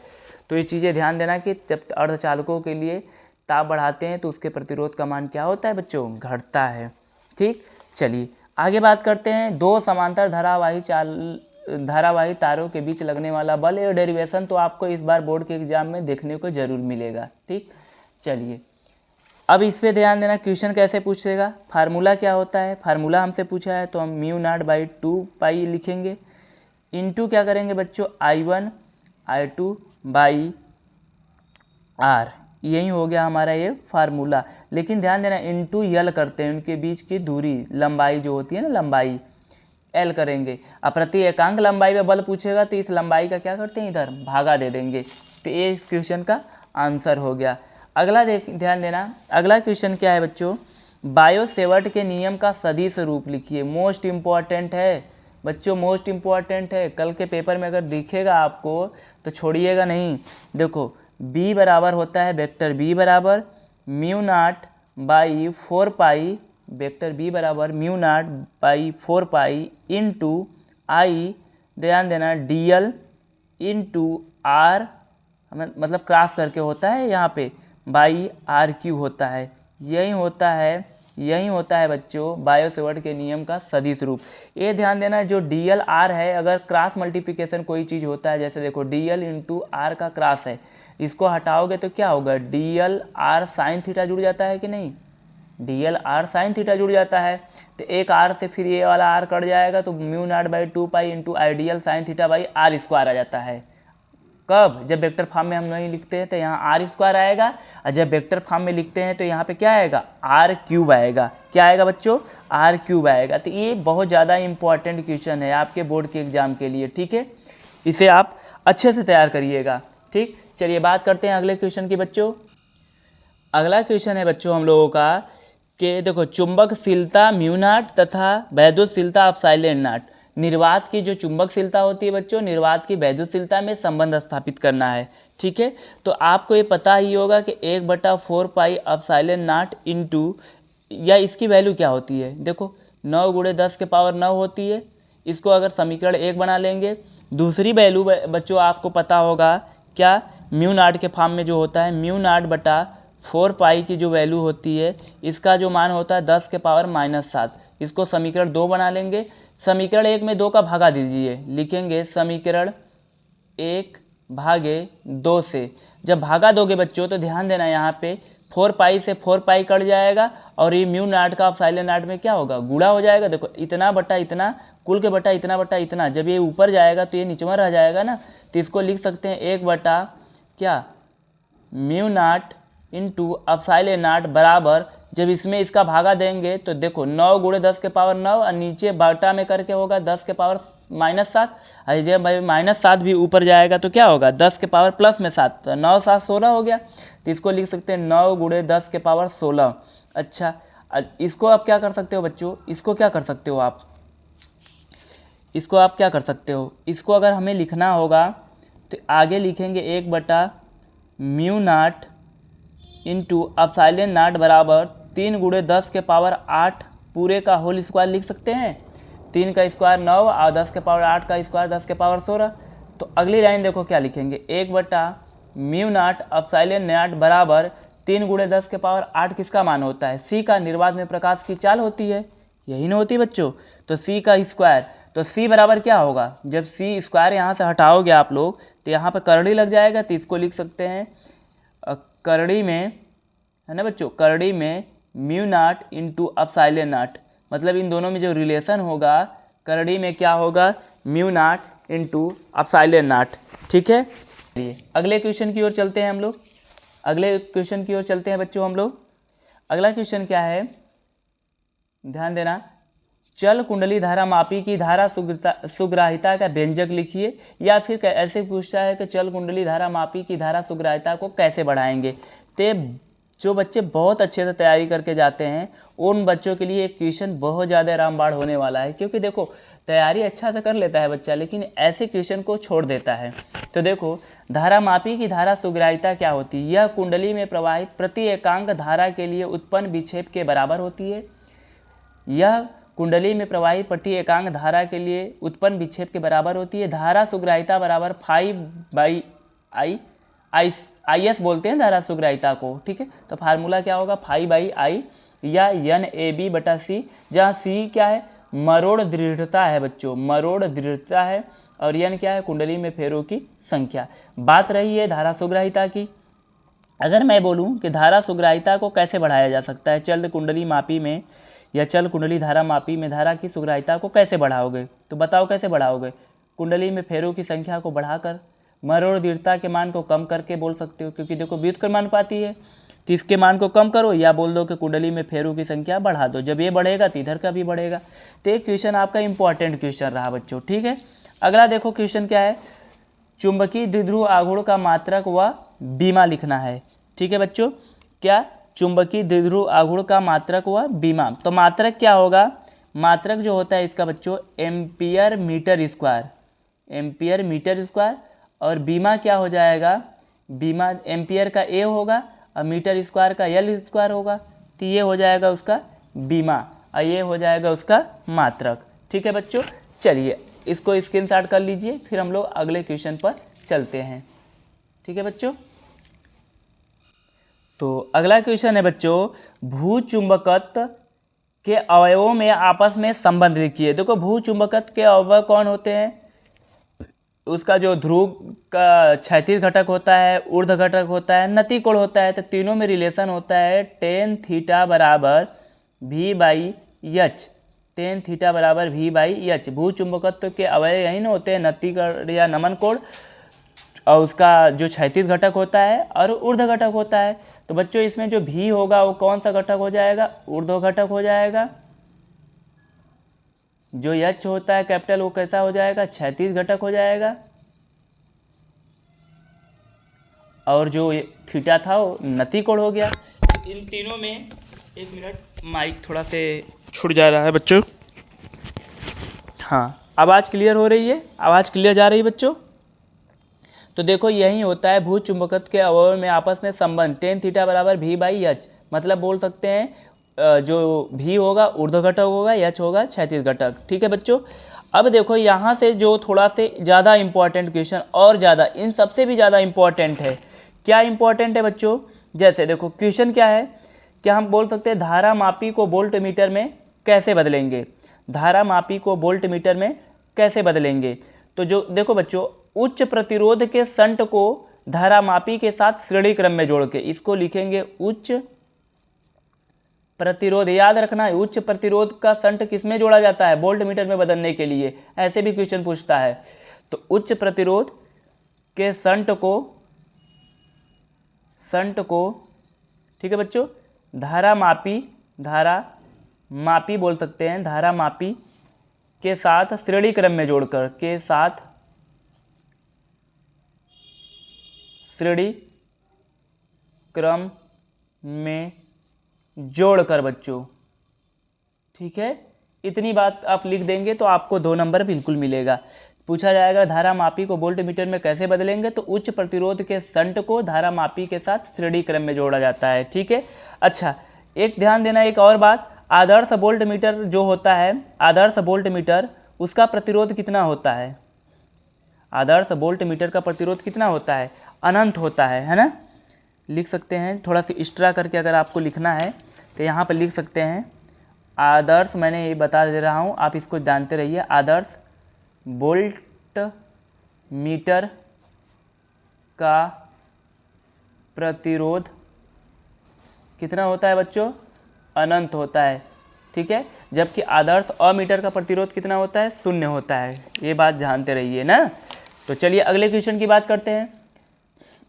तो ये चीज़ें ध्यान देना कि जब अर्धचालकों के लिए ताप बढ़ाते हैं तो उसके प्रतिरोध का मान क्या होता है बच्चों? घटता है। ठीक, चलिए आगे बात करते हैं। दो समांतर धारावाही तारों के बीच लगने वाला बल। और डेरिवेशन तो आपको इस बार बोर्ड के एग्जाम में देखने को जरूर मिलेगा। ठीक, चलिए अब इस पे ध्यान देना, क्वेश्चन कैसे पूछेगा, फार्मूला क्या होता है। फार्मूला हमसे पूछा है तो हम μ0/2 लिखेंगे। इनटू क्या करेंगे बच्चों? I1/R, यही हो गया हमारा ये फार्मूला। लेकिन ध्यान देना इनटू यल करते हैं, उनके बीच की दूरी, लंबाई जो होती है ना, लंबाई एल करेंगे। अब प्रति एकांक लंबाई में बल पूछेगा तो इस लंबाई का क्या करते हैं? इधर भागा दे देंगे। तो ये इस क्वेश्चन का आंसर हो गया। अगला ध्यान देना, अगला क्वेश्चन क्या है बच्चों? बायो-सेवर्ट के नियम का सदिश रूप लिखिए। मोस्ट इम्पॉर्टेंट है बच्चों, मोस्ट इम्पॉर्टेंट है। कल के पेपर में अगर दिखेगा आपको तो छोड़िएगा नहीं। देखो b बराबर होता है वेक्टर b बराबर μ0/4 वेक्टर b बराबर μ0/4 इंटू आई, ध्यान देना dl इंटू r, मतलब क्रॉस करके होता है यहाँ पे, बाई RQ होता है। यही होता है बच्चों बायो-सेवर्ट के नियम का सदिश रूप। ये ध्यान देना, जो dl r है, अगर क्रॉस मल्टीप्लिकेशन कोई चीज़ होता है, जैसे देखो dl इंटू r का क्रॉस है, इसको हटाओगे तो क्या होगा? dl r साइन थीटा जुड़ जाता है कि नहीं? dl r साइन थीटा जुड़ जाता है। तो एक r से फिर ये वाला r कट जाएगा तो μ0/2 into ideal sine theta by r² आ जाता है। कब? जब वेक्टर फॉर्म में हम नहीं लिखते हैं तो यहाँ r² आएगा, और जब वेक्टर फॉर्म में लिखते हैं तो यहाँ पे क्या आएगा? r³ आएगा। क्या आएगा बच्चों? r³ आएगा। तो ये बहुत ज़्यादा इंपॉर्टेंट क्वेश्चन है आपके बोर्ड के एग्जाम के लिए। ठीक है, इसे आप अच्छे से तैयार करिएगा। ठीक, चलिए बात करते हैं अगले क्वेश्चन की बच्चों। अगला क्वेश्चन है बच्चों हम लोगों का कि देखो चुंबकशीलता μ0 तथा वैद्युतशीलता ε0। निर्वात की जो चुंबकशीलता होती है बच्चों, निर्वात की वैद्युतशीलता में संबंध स्थापित करना है। ठीक है, तो आपको ये पता ही होगा कि 1/4 इंटू, या इसकी वैल्यू क्या होती है? देखो 9 × 10⁻9 होती है। इसको अगर समीकरण 1 बना लेंगे। दूसरी वैल्यू बच्चों आपको पता होगा क्या? μ0 के फॉर्म में जो होता है μ0/4 की जो वैल्यू होती है, इसका जो मान होता है 10⁻−7। इसको समीकरण 2 बना लेंगे। समीकरण 1 में 2 का भागा दीजिए, लिखेंगे समीकरण 1/2 से। जब भागा दोगे बच्चों तो ध्यान देना यहाँ पे 4 से 4 कट जाएगा, और ये μ0 का ε0 में क्या होगा? गुणा हो जाएगा। देखो इतना बटा इतना, कुल के बटा इतना बटा इतना, जब ये ऊपर जाएगा तो ये नीचवा रह जाएगा ना। तो इसको लिख सकते हैं 1/μ0 इंटू ε0 बराबर, जब इसमें इसका भागा देंगे तो देखो 9 × 10⁻9 और नीचे बटा में करके होगा 10⁻ -7। जब भाई -7 भी ऊपर जाएगा तो क्या होगा, 10 के पावर प्लस में 7, तो 9 7 16 हो गया। तो इसको लिख सकते हैं 9 गुणे 10 के पावर 16। अच्छा, इसको आप क्या कर सकते हो बच्चों, इसको क्या कर सकते हो आप, इसको आप क्या कर सकते हो, इसको अगर हमें लिखना होगा तो आगे लिखेंगे 1/μ0 इंटू एप्सिलॉन नॉट बराबर 3 गुणे 10 के पावर 8 पूरे का होल स्क्वायर लिख सकते हैं। 3 का स्क्वायर 9 और 10 के पावर 8 का स्क्वायर 10 के पावर 16। तो अगली लाइन देखो क्या लिखेंगे, 1/μ0 एप्सिलॉन नॉट बराबर 3 गुणे 10 के पावर 8 किसका मान होता है, सी का, निर्वात में प्रकाश की चाल होती है, यही ना होती बच्चों। तो सी का स्क्वायर, तो सी बराबर क्या होगा, जब सी स्क्वायर यहाँ से हटाओगे आप लोग तो यहाँ पर करड़ी लग जाएगा, तो इसको लिख सकते हैं करड़ी में, है ना बच्चों, करड़ी में μ0 इंटू एप्सिलॉन नॉट, मतलब इन दोनों में जो रिलेशन होगा करड़ी में क्या होगा, μ0 इंटू एप्सिलॉन नॉट। ठीक है, अगले क्वेश्चन की ओर चलते हैं हम लोग, अगले क्वेश्चन की ओर चलते हैं बच्चों हम लोग। अगला क्वेश्चन क्या है, ध्यान देना, चल कुंडली धारा मापी की धारा सुग्राहिता का व्यंजक लिखिए, या फिर ऐसे पूछता है कि चल कुंडली धारा मापी की धारा सुग्राहिता को कैसे बढ़ाएंगे। तो जो बच्चे बहुत अच्छे से तैयारी करके जाते हैं उन बच्चों के लिए एक क्वेश्चन बहुत ज़्यादा रामबाण होने वाला है, क्योंकि देखो तैयारी अच्छा से कर लेता है बच्चा लेकिन ऐसे क्वेश्चन को छोड़ देता है। तो देखो, धारा मापी की धारा सुग्राहिता क्या होती है, यह कुंडली में प्रवाहित प्रति एकांक धारा के लिए उत्पन्न विक्षेप के बराबर होती है। यह कुंडली में प्रवाहित प्रति एकांक धारा के लिए उत्पन्न विक्षेप के बराबर होती है। धारा सुग्राहिता बराबर 5/I बोलते हैं धारा सुग्राहिता को। ठीक है, तो फार्मूला क्या होगा, 5/I या NAB/C, जहाँ C क्या है, मरोड़ दृढ़ता है बच्चों, मरोड़ दृढ़ता है, और N क्या है, कुंडली में फेरों की संख्या। बात रही है धारा सुग्राहिता की। अगर मैं बोलूं कि धारा सुग्राहिता को कैसे बढ़ाया जा सकता है, चल कुंडली मापी में या चल कुंडली धारा मापी में धारा की सुग्राहिता को कैसे बढ़ाओगे, तो बताओ कैसे बढ़ाओगे। कुंडली में फेरों की संख्या को बढ़ाकर, मरोड़ दृढ़ता के मान को कम करके बोल सकते हो, क्योंकि देखो व्युत्क्रमानुपाती है, तो इसके मान को कम करो या बोल दो कि कुंडली में फेरों की संख्या बढ़ा दो। जब ये बढ़ेगा तो इधर का भी बढ़ेगा। तो एक क्वेश्चन आपका इंपॉर्टेंट क्वेश्चन रहा बच्चों। ठीक है, अगला देखो क्वेश्चन क्या है, चुंबकीय द्विध्रुव आघूर्ण का मात्रक व बीमा लिखना है। ठीक है बच्चों, क्या, चुंबकीय द्विध्रुव आघूर्ण का मात्रक व बीमा। तो मात्रक क्या होगा, मात्रक जो होता है इसका बच्चों ampere metre square, ampere metre square, और बीमा क्या हो जाएगा, बीमा एम्पियर का ए होगा और मीटर स्क्वायर का एल स्क्वायर होगा, तो ये हो जाएगा उसका बीमा और ये हो जाएगा उसका मात्रक। ठीक है बच्चों, चलिए इसको स्क्रीनशॉट कर लीजिए, फिर हम लोग अगले क्वेश्चन पर चलते हैं। ठीक है बच्चों, तो अगला क्वेश्चन है बच्चों, भूचुंबकत्व के अवयवों में आपस में संबंध लिखिए। देखो भूचुंबकत्व के अवयव कौन होते हैं, उसका जो ध्रुव का क्षैतिज घटक होता है, ऊर्ध्व घटक होता है, नतिकोण होता है। तो तीनों में रिलेशन होता है tan थीटा बराबर V/H, tan थीटा बराबर V/H। भूचुंबकत्व के अवयव यही ना होते हैं, नतिकोण या नमन कोण, और उसका जो क्षैतिज घटक होता है और ऊर्ध्व घटक होता है। तो बच्चों इसमें जो भी होगा वो कौन सा घटक हो जाएगा, ऊर्ध्व घटक हो जाएगा। जो H होता है कैपिटल वो कैसा हो जाएगा, क्षैतिज घटक हो जाएगा, और जो थीटा था वो नतिकोण हो गया। इन तीनों में, एक मिनट माइक थोड़ा से छूट जा रहा है बच्चों, हाँ आवाज़ क्लियर हो रही है, आवाज़ क्लियर जा रही है बच्चों। तो देखो यही होता है भूचुंबकत्व के अवयव में आपस में संबंध, tan थीटा बराबर V/H, मतलब बोल सकते हैं जो V होगा ऊर्ध्व घटक होगा, H होगा क्षैतिज घटक। ठीक है बच्चों, अब देखो यहाँ से जो थोड़ा से ज़्यादा इंपॉर्टेंट क्वेश्चन, और ज़्यादा इन सबसे भी ज़्यादा इंपॉर्टेंट है, क्या इंपॉर्टेंट है बच्चों, जैसे देखो क्वेश्चन क्या है, क्या हम बोल सकते हैं धारा मापी को वोल्ट मीटर में कैसे बदलेंगे, धारा मापी को वोल्ट मीटर में कैसे बदलेंगे। तो जो देखो बच्चों, उच्च प्रतिरोध के शंट को धारा मापी के साथ श्रेणी क्रम में जोड़ के इसको लिखेंगे उच्च प्रतिरोध। याद रखना है उच्च प्रतिरोध का शंट किसमें जोड़ा जाता है, वोल्ट मीटर में बदलने के लिए, ऐसे भी क्वेश्चन पूछता है। तो उच्च प्रतिरोध के शंट को ठीक है बच्चों, धारा मापी बोल सकते हैं, धारा मापी के साथ श्रेणी क्रम में जोड़कर, के साथ श्रेणी क्रम में जोड़कर बच्चों, ठीक है। इतनी बात आप लिख देंगे तो आपको 2 नंबर बिल्कुल मिलेगा। पूछा जाएगा धारा मापी को वोल्ट मीटर में कैसे बदलेंगे, तो उच्च प्रतिरोध के शंट को धारा मापी के साथ श्रेणी क्रम में जोड़ा जाता है, ठीक है। अच्छा, एक ध्यान देना एक और बात, आदर्श वोल्ट मीटर जो होता है, आदर्श वोल्ट मीटर, उसका प्रतिरोध कितना होता है? आदर्श वोल्ट मीटर का प्रतिरोध कितना होता है? अनंत होता है ना। लिख सकते हैं, थोड़ा सा एक्स्ट्रा करके अगर आपको लिखना है तो यहाँ पर लिख सकते हैं आदर्श, मैंने ये बता दे रहा हूँ, आप इसको जानते रहिए। आदर्श वोल्ट मीटर का प्रतिरोध कितना होता है बच्चों? अनंत होता है, ठीक है। जबकि आदर्श अमीटर का प्रतिरोध कितना होता है? 0 होता है। ये बात जानते रहिए ना। तो चलिए अगले क्वेश्चन की बात करते हैं।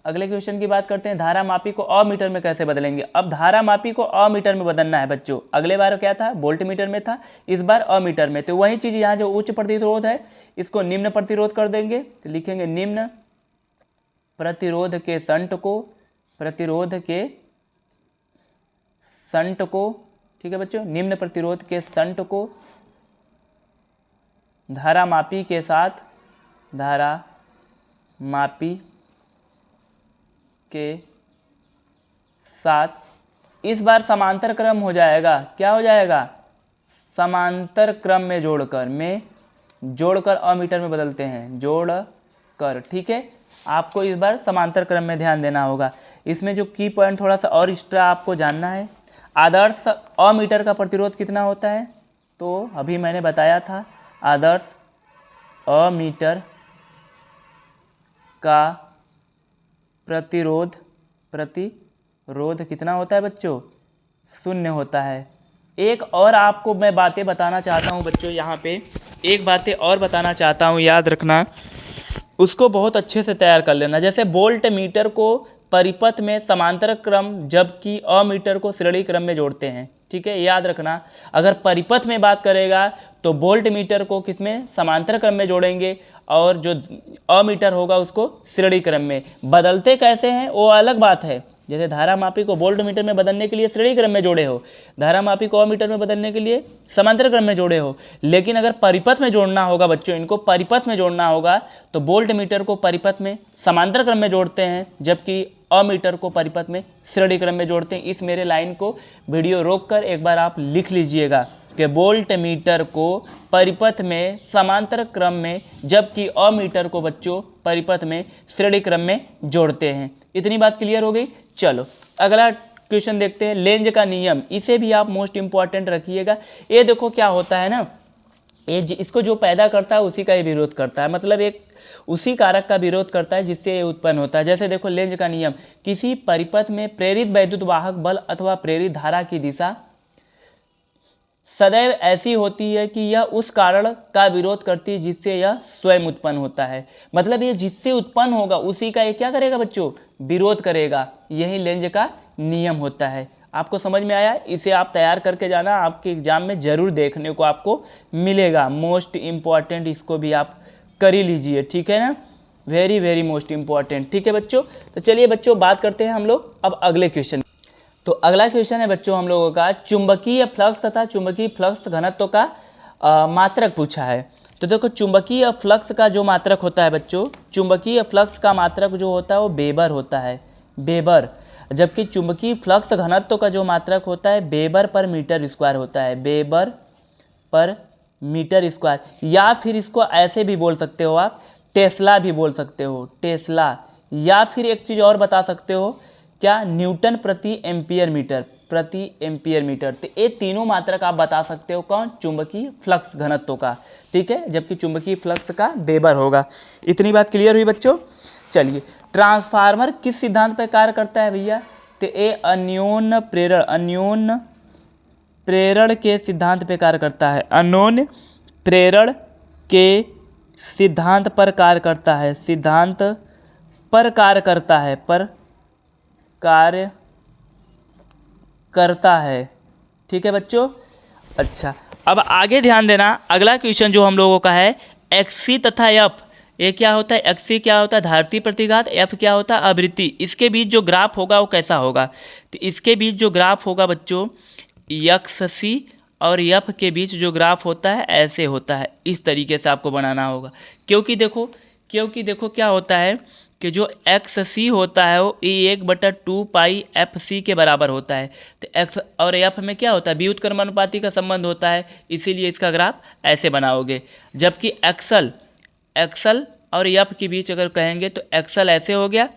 अगले क्वेश्चन की बात करते हैं, धारा मापी को अमीटर में कैसे बदलेंगे। अब धारा मापी को अमीटर में बदलना है बच्चों। अगले बार क्या था? वोल्ट मीटर में था, इस बार अमीटर में। तो वही चीज़ यहाँ जो उच्च प्रतिरोध है इसको निम्न प्रतिरोध कर देंगे। तो लिखेंगे निम्न प्रतिरोध के शंट को, प्रतिरोध के शंट को, ठीक है बच्चों, निम्न प्रतिरोध के शंट को धारा मापी के साथ, धारा मापी के साथ इस बार समांतर क्रम हो जाएगा। क्या हो जाएगा? समांतर क्रम में जोड़कर अमीटर में बदलते हैं, जोड़कर, ठीक है। आपको इस बार समांतर क्रम में ध्यान देना होगा। इसमें जो की पॉइंट थोड़ा सा और एक्स्ट्रा आपको जानना है, आदर्श अमीटर का प्रतिरोध कितना होता है? तो अभी मैंने बताया था, आदर्श अमीटर का प्रतिरोध कितना होता है बच्चों? 0 होता है। एक और आपको मैं बातें बताना चाहता हूँ बच्चों, यहाँ पे एक बातें और बताना चाहता हूँ, याद रखना, उसको बहुत अच्छे से तैयार कर लेना। जैसे वोल्ट मीटर को परिपथ में समांतर क्रम, जबकि अमीटर को श्रेणी क्रम में जोड़ते हैं, ठीक है। याद रखना, अगर परिपथ में बात करेगा तो वोल्ट मीटर को किसमें? समांतर क्रम में जोड़ेंगे, और जो अमीटर होगा उसको श्रेणी क्रम में। बदलते कैसे हैं वो अलग बात है। जैसे धारा मापी को वोल्ट मीटर में बदलने के लिए श्रेणी क्रम में जोड़े हो, धारा मापी को अमीटर में बदलने के लिए समांतर क्रम में जोड़े हो। लेकिन अगर परिपथ में जोड़ना होगा बच्चों, इनको परिपथ में जोड़ना होगा, तो वोल्ट मीटर को परिपथ में समांतर क्रम में जोड़ते हैं, जबकि अमीटर को परिपथ में श्रेणी क्रम में जोड़ते हैं। इस मेरे लाइन को वीडियो रोककर एक बार आप लिख लीजिएगा कि वोल्ट मीटर को परिपथ में समांतर क्रम में, जबकि अमीटर को बच्चों परिपथ में श्रेणी क्रम में जोड़ते हैं। इतनी बात क्लियर हो गई। चलो अगला क्वेश्चन देखते हैं, लेंज का नियम, इसे भी आप मोस्ट इंपॉर्टेंट रखिएगा। ये देखो क्या होता है ना, ये इसको जो पैदा करता है उसी का ये विरोध करता है, मतलब एक उसी कारक का विरोध करता है जिससे ये उत्पन्न होता है। जैसे देखो लेंज का नियम, किसी परिपथ में प्रेरित वैद्युत वाहक बल अथवा प्रेरित धारा की दिशा सदैव ऐसी होती है कि यह उस कारण का विरोध करती है जिससे यह स्वयं उत्पन्न होता है। मतलब ये जिससे उत्पन्न होगा उसी का ये क्या करेगा बच्चों? विरोध करेगा। यही लेंज का नियम होता है। आपको समझ में आया? इसे आप तैयार करके जाना, आपके एग्जाम में जरूर देखने को आपको मिलेगा। मोस्ट इम्पॉर्टेंट, इसको भी आप कर ही लीजिए, ठीक है ना। वेरी वेरी मोस्ट इम्पॉर्टेंट, ठीक है बच्चों। तो चलिए बच्चों बात करते हैं हम लोग अब अगले क्वेश्चन। तो अगला क्वेश्चन है बच्चों हम लोगों का, चुंबकीय फ्लक्स तथा चुंबकीय फ्लक्स घनत्व का मात्रक पूछा है। तो देखो चुंबकीय फ्लक्स का जो मात्रक होता है बच्चों, चुंबकीय फ्लक्स का मात्रक जो होता है वो वेबर होता है, वेबर। जबकि चुंबकीय फ्लक्स घनत्व का जो मात्रक होता है वेबर पर मीटर स्क्वायर होता है, वेबर पर मीटर स्क्वायर। या फिर इसको ऐसे भी बोल सकते हो आप, टेस्ला भी बोल सकते हो, टेस्ला। या फिर एक चीज़ और बता सकते हो, क्या? न्यूटन प्रति एम्पियर मीटर, प्रति एम्पियर मीटर। तो ये तीनों मात्रक आप बता सकते हो कौन? चुंबकीय फ्लक्स घनत्व का, ठीक है। जबकि चुंबकीय फ्लक्स का वेबर होगा। इतनी बात क्लियर हुई बच्चों। चलिए, ट्रांसफार्मर किस सिद्धांत पर कार्य करता है भैया? तो ये अन्योन्य प्रेरण के सिद्धांत पर कार्य करता है, अन्योन्य प्रेरण के सिद्धांत पर कार्य करता है, सिद्धांत पर कार्य करता है, पर कार्य करता है, ठीक है बच्चों। अच्छा, अब आगे ध्यान देना, अगला क्वेश्चन जो हम लोगों का है एक्सी तथा एफ, ये क्या होता है, एक्सी क्या होता है धारती प्रतिघात, एफ क्या होता है आवृत्ति, इसके बीच जो ग्राफ होगा वो कैसा होगा। तो इसके बीच जो ग्राफ होगा बच्चों एक्स सी और एफ के बीच जो ग्राफ होता है ऐसे होता है, इस तरीके से आपको बनाना होगा। क्योंकि देखो क्या होता है कि जो एक्स सी होता है वो 1/2 पाई एफ सी के बराबर होता है। तो एक्स और एफ में क्या होता है व्युत्क्रमानुपाती का संबंध होता है, इसीलिए इसका ग्राफ ऐसे बनाओगे। जबकि एक्सल और एफ के बीच अगर कहेंगे तो एक्सल ऐसे हो गया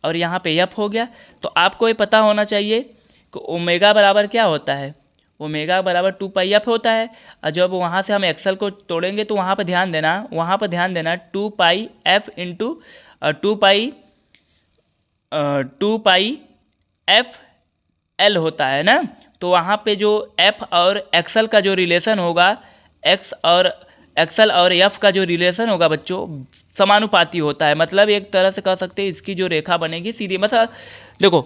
और यहाँ पे एफ हो गया। तो आपको ये पता होना चाहिए कि ओमेगा बराबर क्या होता है, ओमेगा बराबर 2 पाई एफ होता है। और जब वहाँ से हम एक्सल को तोड़ेंगे तो वहाँ पर ध्यान देना 2 पाई एफ इंटू 2 पाई एफ एल होता है ना। तो वहाँ पे जो एफ और एक्सल का जो रिलेशन होगा, एक्सल और एफ का जो रिलेशन होगा बच्चों समानुपाती होता है। मतलब एक तरह से कह सकते हैं इसकी जो रेखा बनेगी सीधी, मतलब देखो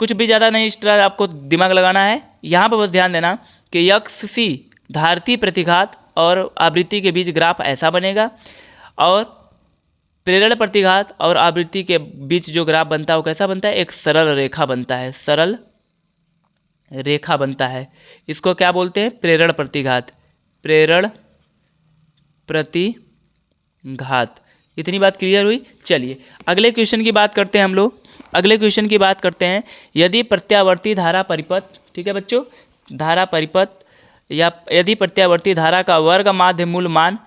कुछ भी ज़्यादा नहीं एक्स्ट्रा आपको दिमाग लगाना है। यहाँ पर बस ध्यान देना कि एक्स सी धारती प्रतिघात और आवृत्ति के बीच ग्राफ ऐसा बनेगा, और प्रेरण प्रतिघात और आवृत्ति के बीच जो ग्राफ बनता है वो कैसा बनता है, एक सरल रेखा बनता है, सरल रेखा बनता है। इसको क्या बोलते हैं, प्रेरण प्रतिघात, प्रेरण प्रतिघात। इतनी बात क्लियर हुई। चलिए अगले क्वेश्चन की बात करते हैं हम लोग। अगले क्वेश्चन की बात करते हैं, यदि प्रत्यावर्ती धारा परिपथ, ठीक है बच्चों, धारा परिपथ या यदि प्रत्यावर्ती धारा का वर्ग माध्य मूल मान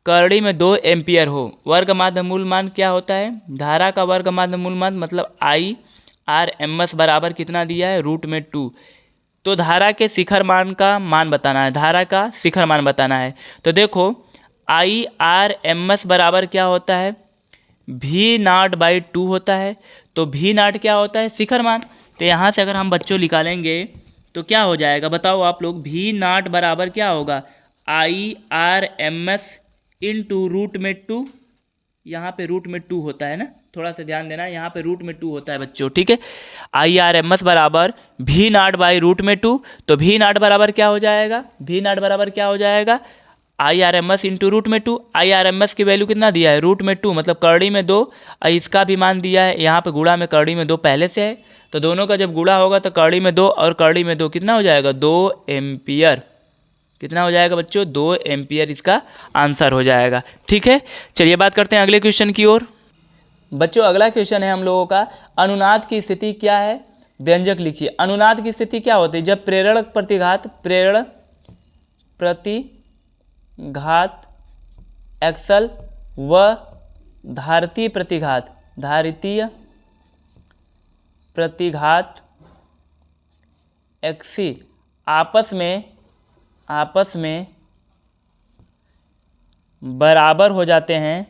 करड़ी में 2 एम्पियर हो। वर्ग माध्य मूल मान क्या होता है, धारा का वर्ग माध्य मूल मान मतलब IRMS बराबर कितना दिया है √2। तो धारा के शिखर मान का मान बताना है, धारा का शिखर मान बताना है। तो देखो IRMS बराबर क्या होता है, V0/2 होता है। तो V0 क्या होता है, शिखर मान। तो यहाँ से अगर हम बच्चों निकालेंगे तो क्या हो जाएगा बताओ आप लोग, V0 बराबर क्या होगा IRMS इंटू √2। यहाँ पे √2 होता है ना, थोड़ा सा ध्यान देना, यहाँ पे √2 होता है बच्चों, ठीक है। IRMS बराबर V0/√2। तो V0 बराबर क्या हो जाएगा, V0 बराबर क्या हो जाएगा IRMS इंटू √2। IRMS की वैल्यू कितना दिया है √2, मतलब करड़ी में 2, और इसका भी मान दिया है यहाँ पे गुणा में करड़ी में 2 पहले से है। तो दोनों का जब गुणा होगा तो करड़ी में 2 और करड़ी में 2 कितना हो जाएगा 2 एम्पियर। कितना हो जाएगा बच्चों 2 एम्पियर इसका आंसर हो जाएगा, ठीक है। चलिए बात करते हैं अगले क्वेश्चन की ओर। बच्चों अगला क्वेश्चन है हम लोगों का, अनुनाद की स्थिति क्या है, व्यंजक लिखिए। अनुनाद की स्थिति क्या होती है, जब प्रेरण प्रतिघात एक्सल व धारतीय प्रतिघात एक्सी आपस में बराबर हो जाते हैं,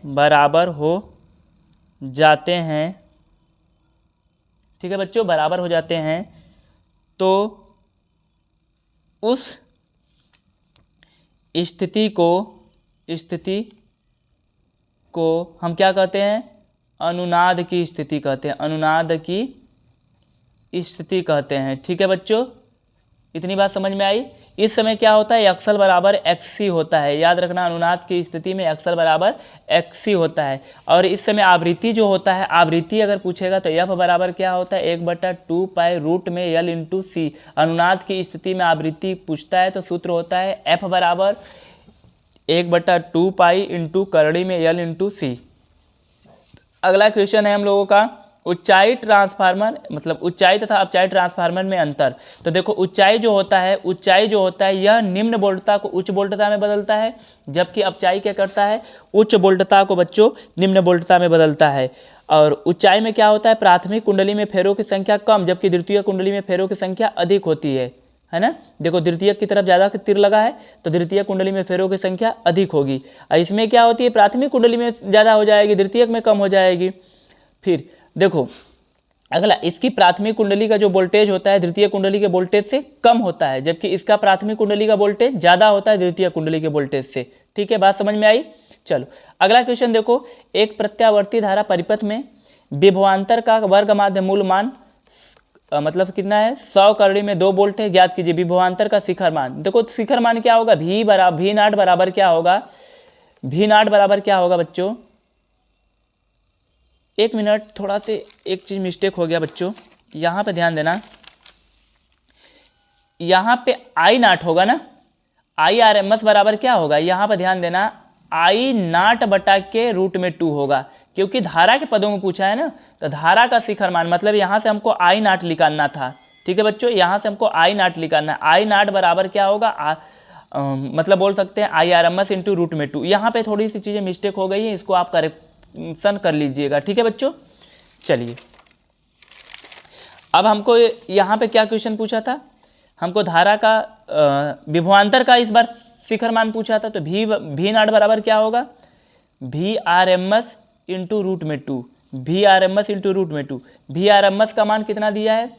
ठीक है बच्चों, बराबर हो जाते हैं। तो उस स्थिति को हम क्या कहते हैं, अनुनाद की स्थिति कहते हैं, अनुनाद की स्थिति कहते हैं, ठीक है बच्चों। इतनी बात समझ में आई। इस समय क्या होता है, एक्सल बराबर एक्सी होता है, याद रखना अनुनाद की स्थिति में एक्सल बराबर एक्सी होता है। और इस समय आवृत्ति जो होता है, आवृत्ति अगर पूछेगा तो एफ बराबर क्या होता है 1/2 पाई रूट में एल इंटू सी। अनुनाद की स्थिति में आवृत्ति पूछता है तो सूत्र होता है एफ बराबर 1/2 पाई इंटू करड़ी में एल इंटू सी। अगला क्वेश्चन है हम लोगों का, ऊंचाई ट्रांसफार्मर मतलब ऊंचाई तथा अपचाई ट्रांसफार्मर में अंतर। तो देखो ऊंचाई जो होता है यह निम्न वोल्टता को उच्च वोल्टता में बदलता है, जबकि अपचाई क्या करता है, उच्च वोल्टता को बच्चों निम्न वोल्टता में बदलता है। और ऊंचाई में क्या होता है, प्राथमिक कुंडली में फेरों की संख्या कम, जबकि द्वितीय कुंडली में फेरों की संख्या अधिक होती है ना। देखो द्वितीय की तरफ ज़्यादा तीर लगा है तो द्वितीय कुंडली में फेरों की संख्या अधिक होगी। और इसमें क्या होती है, प्राथमिक कुंडली में ज़्यादा हो जाएगी, द्वितीयक में कम हो जाएगी। फिर देखो अगला, इसकी प्राथमिक कुंडली का जो वोल्टेज होता है द्वितीय कुंडली के वोल्टेज से कम होता है, जबकि इसका प्राथमिक कुंडली का वोल्टेज ज़्यादा होता है द्वितीय कुंडली के वोल्टेज से, ठीक है। बात समझ में आई। चलो अगला क्वेश्चन देखो, एक प्रत्यावर्ती धारा परिपथ में विभवांतर का वर्ग माध्य मूल मान मतलब कितना है 100 करड़ी में 2 वोल्ट है। ज्ञात कीजिए विभवांतर का शिखर मान। देखो शिखर मान क्या होगा, वी नॉट बराबर क्या होगा, वी नॉट बराबर क्या होगा बच्चों, एक मिनट, थोड़ा से एक चीज मिस्टेक हो गया बच्चों, यहाँ पे ध्यान देना, यहाँ पे आई नॉट होगा ना, आई आर एम एस बराबर क्या होगा, यहाँ पे ध्यान देना, आई नॉट बटा के रूट में 2 होगा, क्योंकि धारा के पदों में पूछा है ना, तो धारा का शिखर मान मतलब यहाँ से हमको आई नॉट निकालना था। ठीक है बच्चों, यहाँ से हमको आई नॉट निकालना है। आई नॉट बराबर क्या होगा, मतलब बोल सकते हैं I R M S into root में 2। यहाँ पे थोड़ी सी चीज़ें मिस्टेक हो गई है, इसको आप करेक्शन कर लीजिएगा। ठीक है बच्चों, चलिए अब हमको यहाँ पे क्या क्वेश्चन पूछा था, हमको धारा का विभवांतर का इस बार शिखर मान पूछा था, तो भी नॉट बराबर क्या होगा, V R M S into root में 2, V R M S into root में 2। वी आर एम एस का मान कितना दिया है,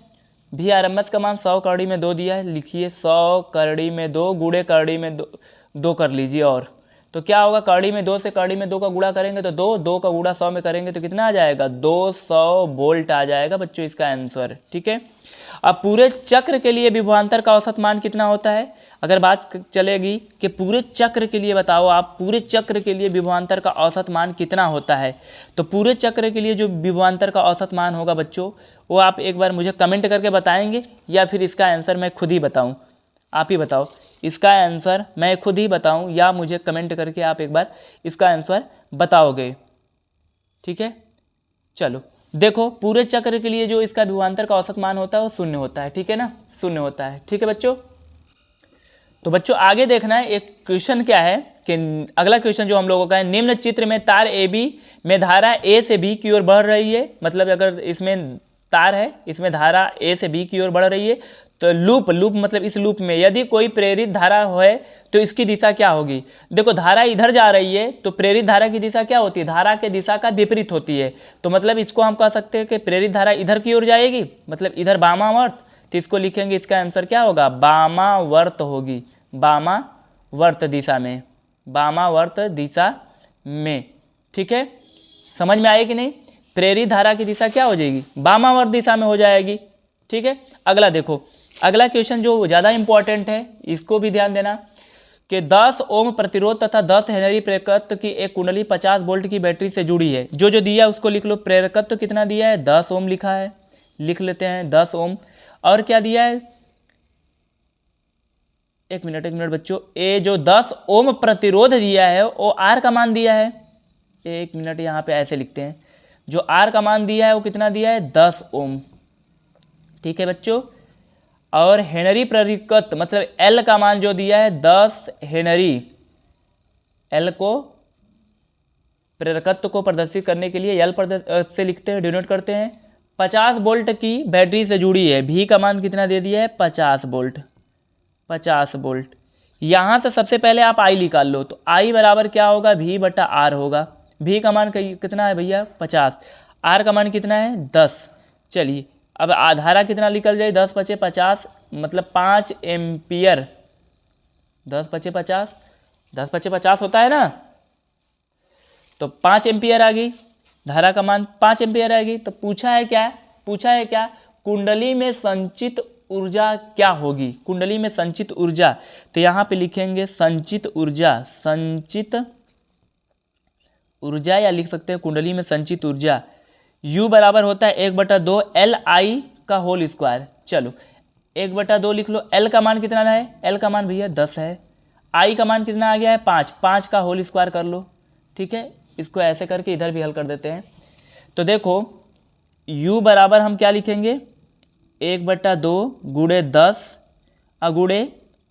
वी आर एम एस का मान 100 करड़ी में 2 दिया है, लिखिए 100 करड़ी में 2 गुणे करड़ी में 2 कर लीजिए, और तो क्या होगा, करड़ी में 2 से करड़ी में 2 का गुणा करेंगे तो 2 का गुणा 100 में करेंगे तो कितना आ जाएगा, 200 वोल्ट आ जाएगा बच्चों इसका आंसर। ठीक है, अब पूरे चक्र के लिए विभवांतर का औसत मान कितना होता है, अगर बात चलेगी कि पूरे चक्र के लिए बताओ आप, पूरे चक्र के लिए विभवांतर का औसत मान कितना होता है, तो पूरे चक्र के लिए जो विभवांतर का औसत मान होगा बच्चों, वो आप एक बार मुझे कमेंट करके बताएंगे, या फिर इसका आंसर मैं खुद ही बताऊं, आप ही बताओ, इसका आंसर मैं खुद ही बताऊं या मुझे कमेंट करके आप एक बार इसका आंसर बताओगे। ठीक है, चलो देखो पूरे चक्र के लिए जो इसका विभवांतर का औसत मान होता है वो 0 होता है। ठीक है ना, 0 होता है। ठीक है बच्चों, तो बच्चों आगे देखना है एक क्वेश्चन क्या है कि अगला क्वेश्चन जो हम लोगों का है, निम्न चित्र में तार ए बी में धारा ए से बी की ओर बढ़ रही है, मतलब अगर इसमें तार है, इसमें धारा ए से बी की ओर बढ़ रही है, तो लूप मतलब इस लूप में यदि कोई प्रेरित धारा है तो इसकी दिशा क्या होगी। देखो धारा इधर जा रही है तो प्रेरित धारा की दिशा क्या होती है, धारा के दिशा का विपरीत होती है, तो मतलब इसको हम कह सकते हैं कि प्रेरित धारा इधर की ओर जाएगी, मतलब इधर वामावर्त, तो इसको लिखेंगे, इसका आंसर क्या होगा, वामावर्त होगी, वामावर्त दिशा में, वामावर्त दिशा में। ठीक है, समझ में आए कि नहीं, प्रेरित धारा की दिशा क्या हो जाएगी, वामावर्त दिशा में हो जाएगी। ठीक है, अगला देखो, अगला क्वेश्चन जो ज़्यादा इंपॉर्टेंट है, इसको भी ध्यान देना कि 10 ओम प्रतिरोध तथा 10 हेनरी प्रेरकत्व की एक कुंडली 50 वोल्ट की बैटरी से जुड़ी है, जो दिया है उसको लिख लो। प्रेरकत्व कितना दिया है, 10 ओम लिखा है, लिख लेते हैं 10 ओम। और क्या दिया है, एक मिनट बच्चों, ये जो 10 ओम प्रतिरोध दिया है वो आर का मान दिया है, एक मिनट यहाँ पे ऐसे लिखते हैं, जो आर का मान दिया है वो कितना दिया है, 10 ओम। ठीक है बच्चों, और हेनरी प्रेरकत्व मतलब एल का मान जो दिया है 10 हेनरी, एल को प्रेरकत्व को प्रदर्शित करने के लिए एल से लिखते हैं, डिनोट करते हैं। 50 वोल्ट की बैटरी से जुड़ी है, भी का मान कितना दे दिया है, 50 वोल्ट, 50 वोल्ट। यहाँ से सबसे पहले आप आई निकाल लो, तो आई बराबर क्या होगा, भी बटा आर होगा। भी का मान कितना है भैया, 50, आर का मान कितना है, 10। चलिए अब धारा कितना निकल जाए, 10 पचे 50, मतलब 5 एम्पियर, 10 पचे 50, 10 पचे 50 होता है ना, तो 5 एम्पियर आ गई, धारा का मान 5 एम्पियर आ गई। तो पूछा है क्या, कुंडली में संचित ऊर्जा क्या होगी, कुंडली में संचित ऊर्जा, तो यहाँ पे लिखेंगे संचित ऊर्जा, या लिख सकते हैं कुंडली में संचित ऊर्जा, U बराबर होता है 1/2 LI का होल स्क्वायर। चलो 1/2 लिख लो, L का मान कितना है, L का मान भैया 10 है, I का मान कितना आ गया है 5, 5 का होल स्क्वायर कर लो। ठीक है, इसको ऐसे करके इधर भी हल कर देते हैं। तो देखो U बराबर हम क्या लिखेंगे, 1/2 गुणे 10 गुणे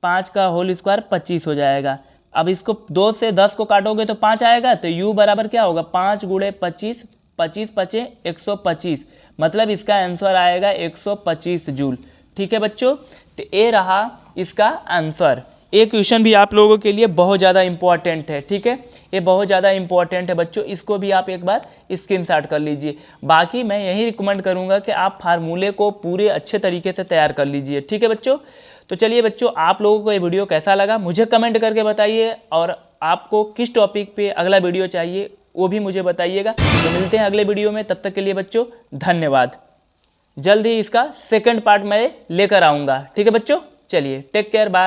5 का होल स्क्वायर 25 हो जाएगा। अब इसको 2 से 10 को काटोगे तो 5 आएगा, तो U बराबर क्या होगा, 5 गुणे 25, 25 पचे 125, मतलब इसका आंसर आएगा 125 जूल। ठीक है बच्चों, तो ये रहा इसका आंसर। ये क्वेश्चन भी आप लोगों के लिए बहुत ज़्यादा इंपॉर्टेंट है। ठीक है, ये बहुत ज़्यादा इंपॉर्टेंट है बच्चों, इसको भी आप एक बार स्क्रीनशॉट कर लीजिए। बाकी मैं यही रिकमेंड करूँगा कि आप फार्मूले को पूरे अच्छे तरीके से तैयार कर लीजिए। ठीक है बच्चों, तो चलिए बच्चों, आप लोगों को ये वीडियो कैसा लगा मुझे कमेंट करके बताइए, और आपको किस टॉपिक पे अगला वीडियो चाहिए वो भी मुझे बताइएगा। तो मिलते हैं अगले वीडियो में, तब तक के लिए बच्चों धन्यवाद। जल्द ही इसका सेकंड पार्ट मैं लेकर आऊँगा। ठीक है बच्चों, चलिए टेक केयर, बाय।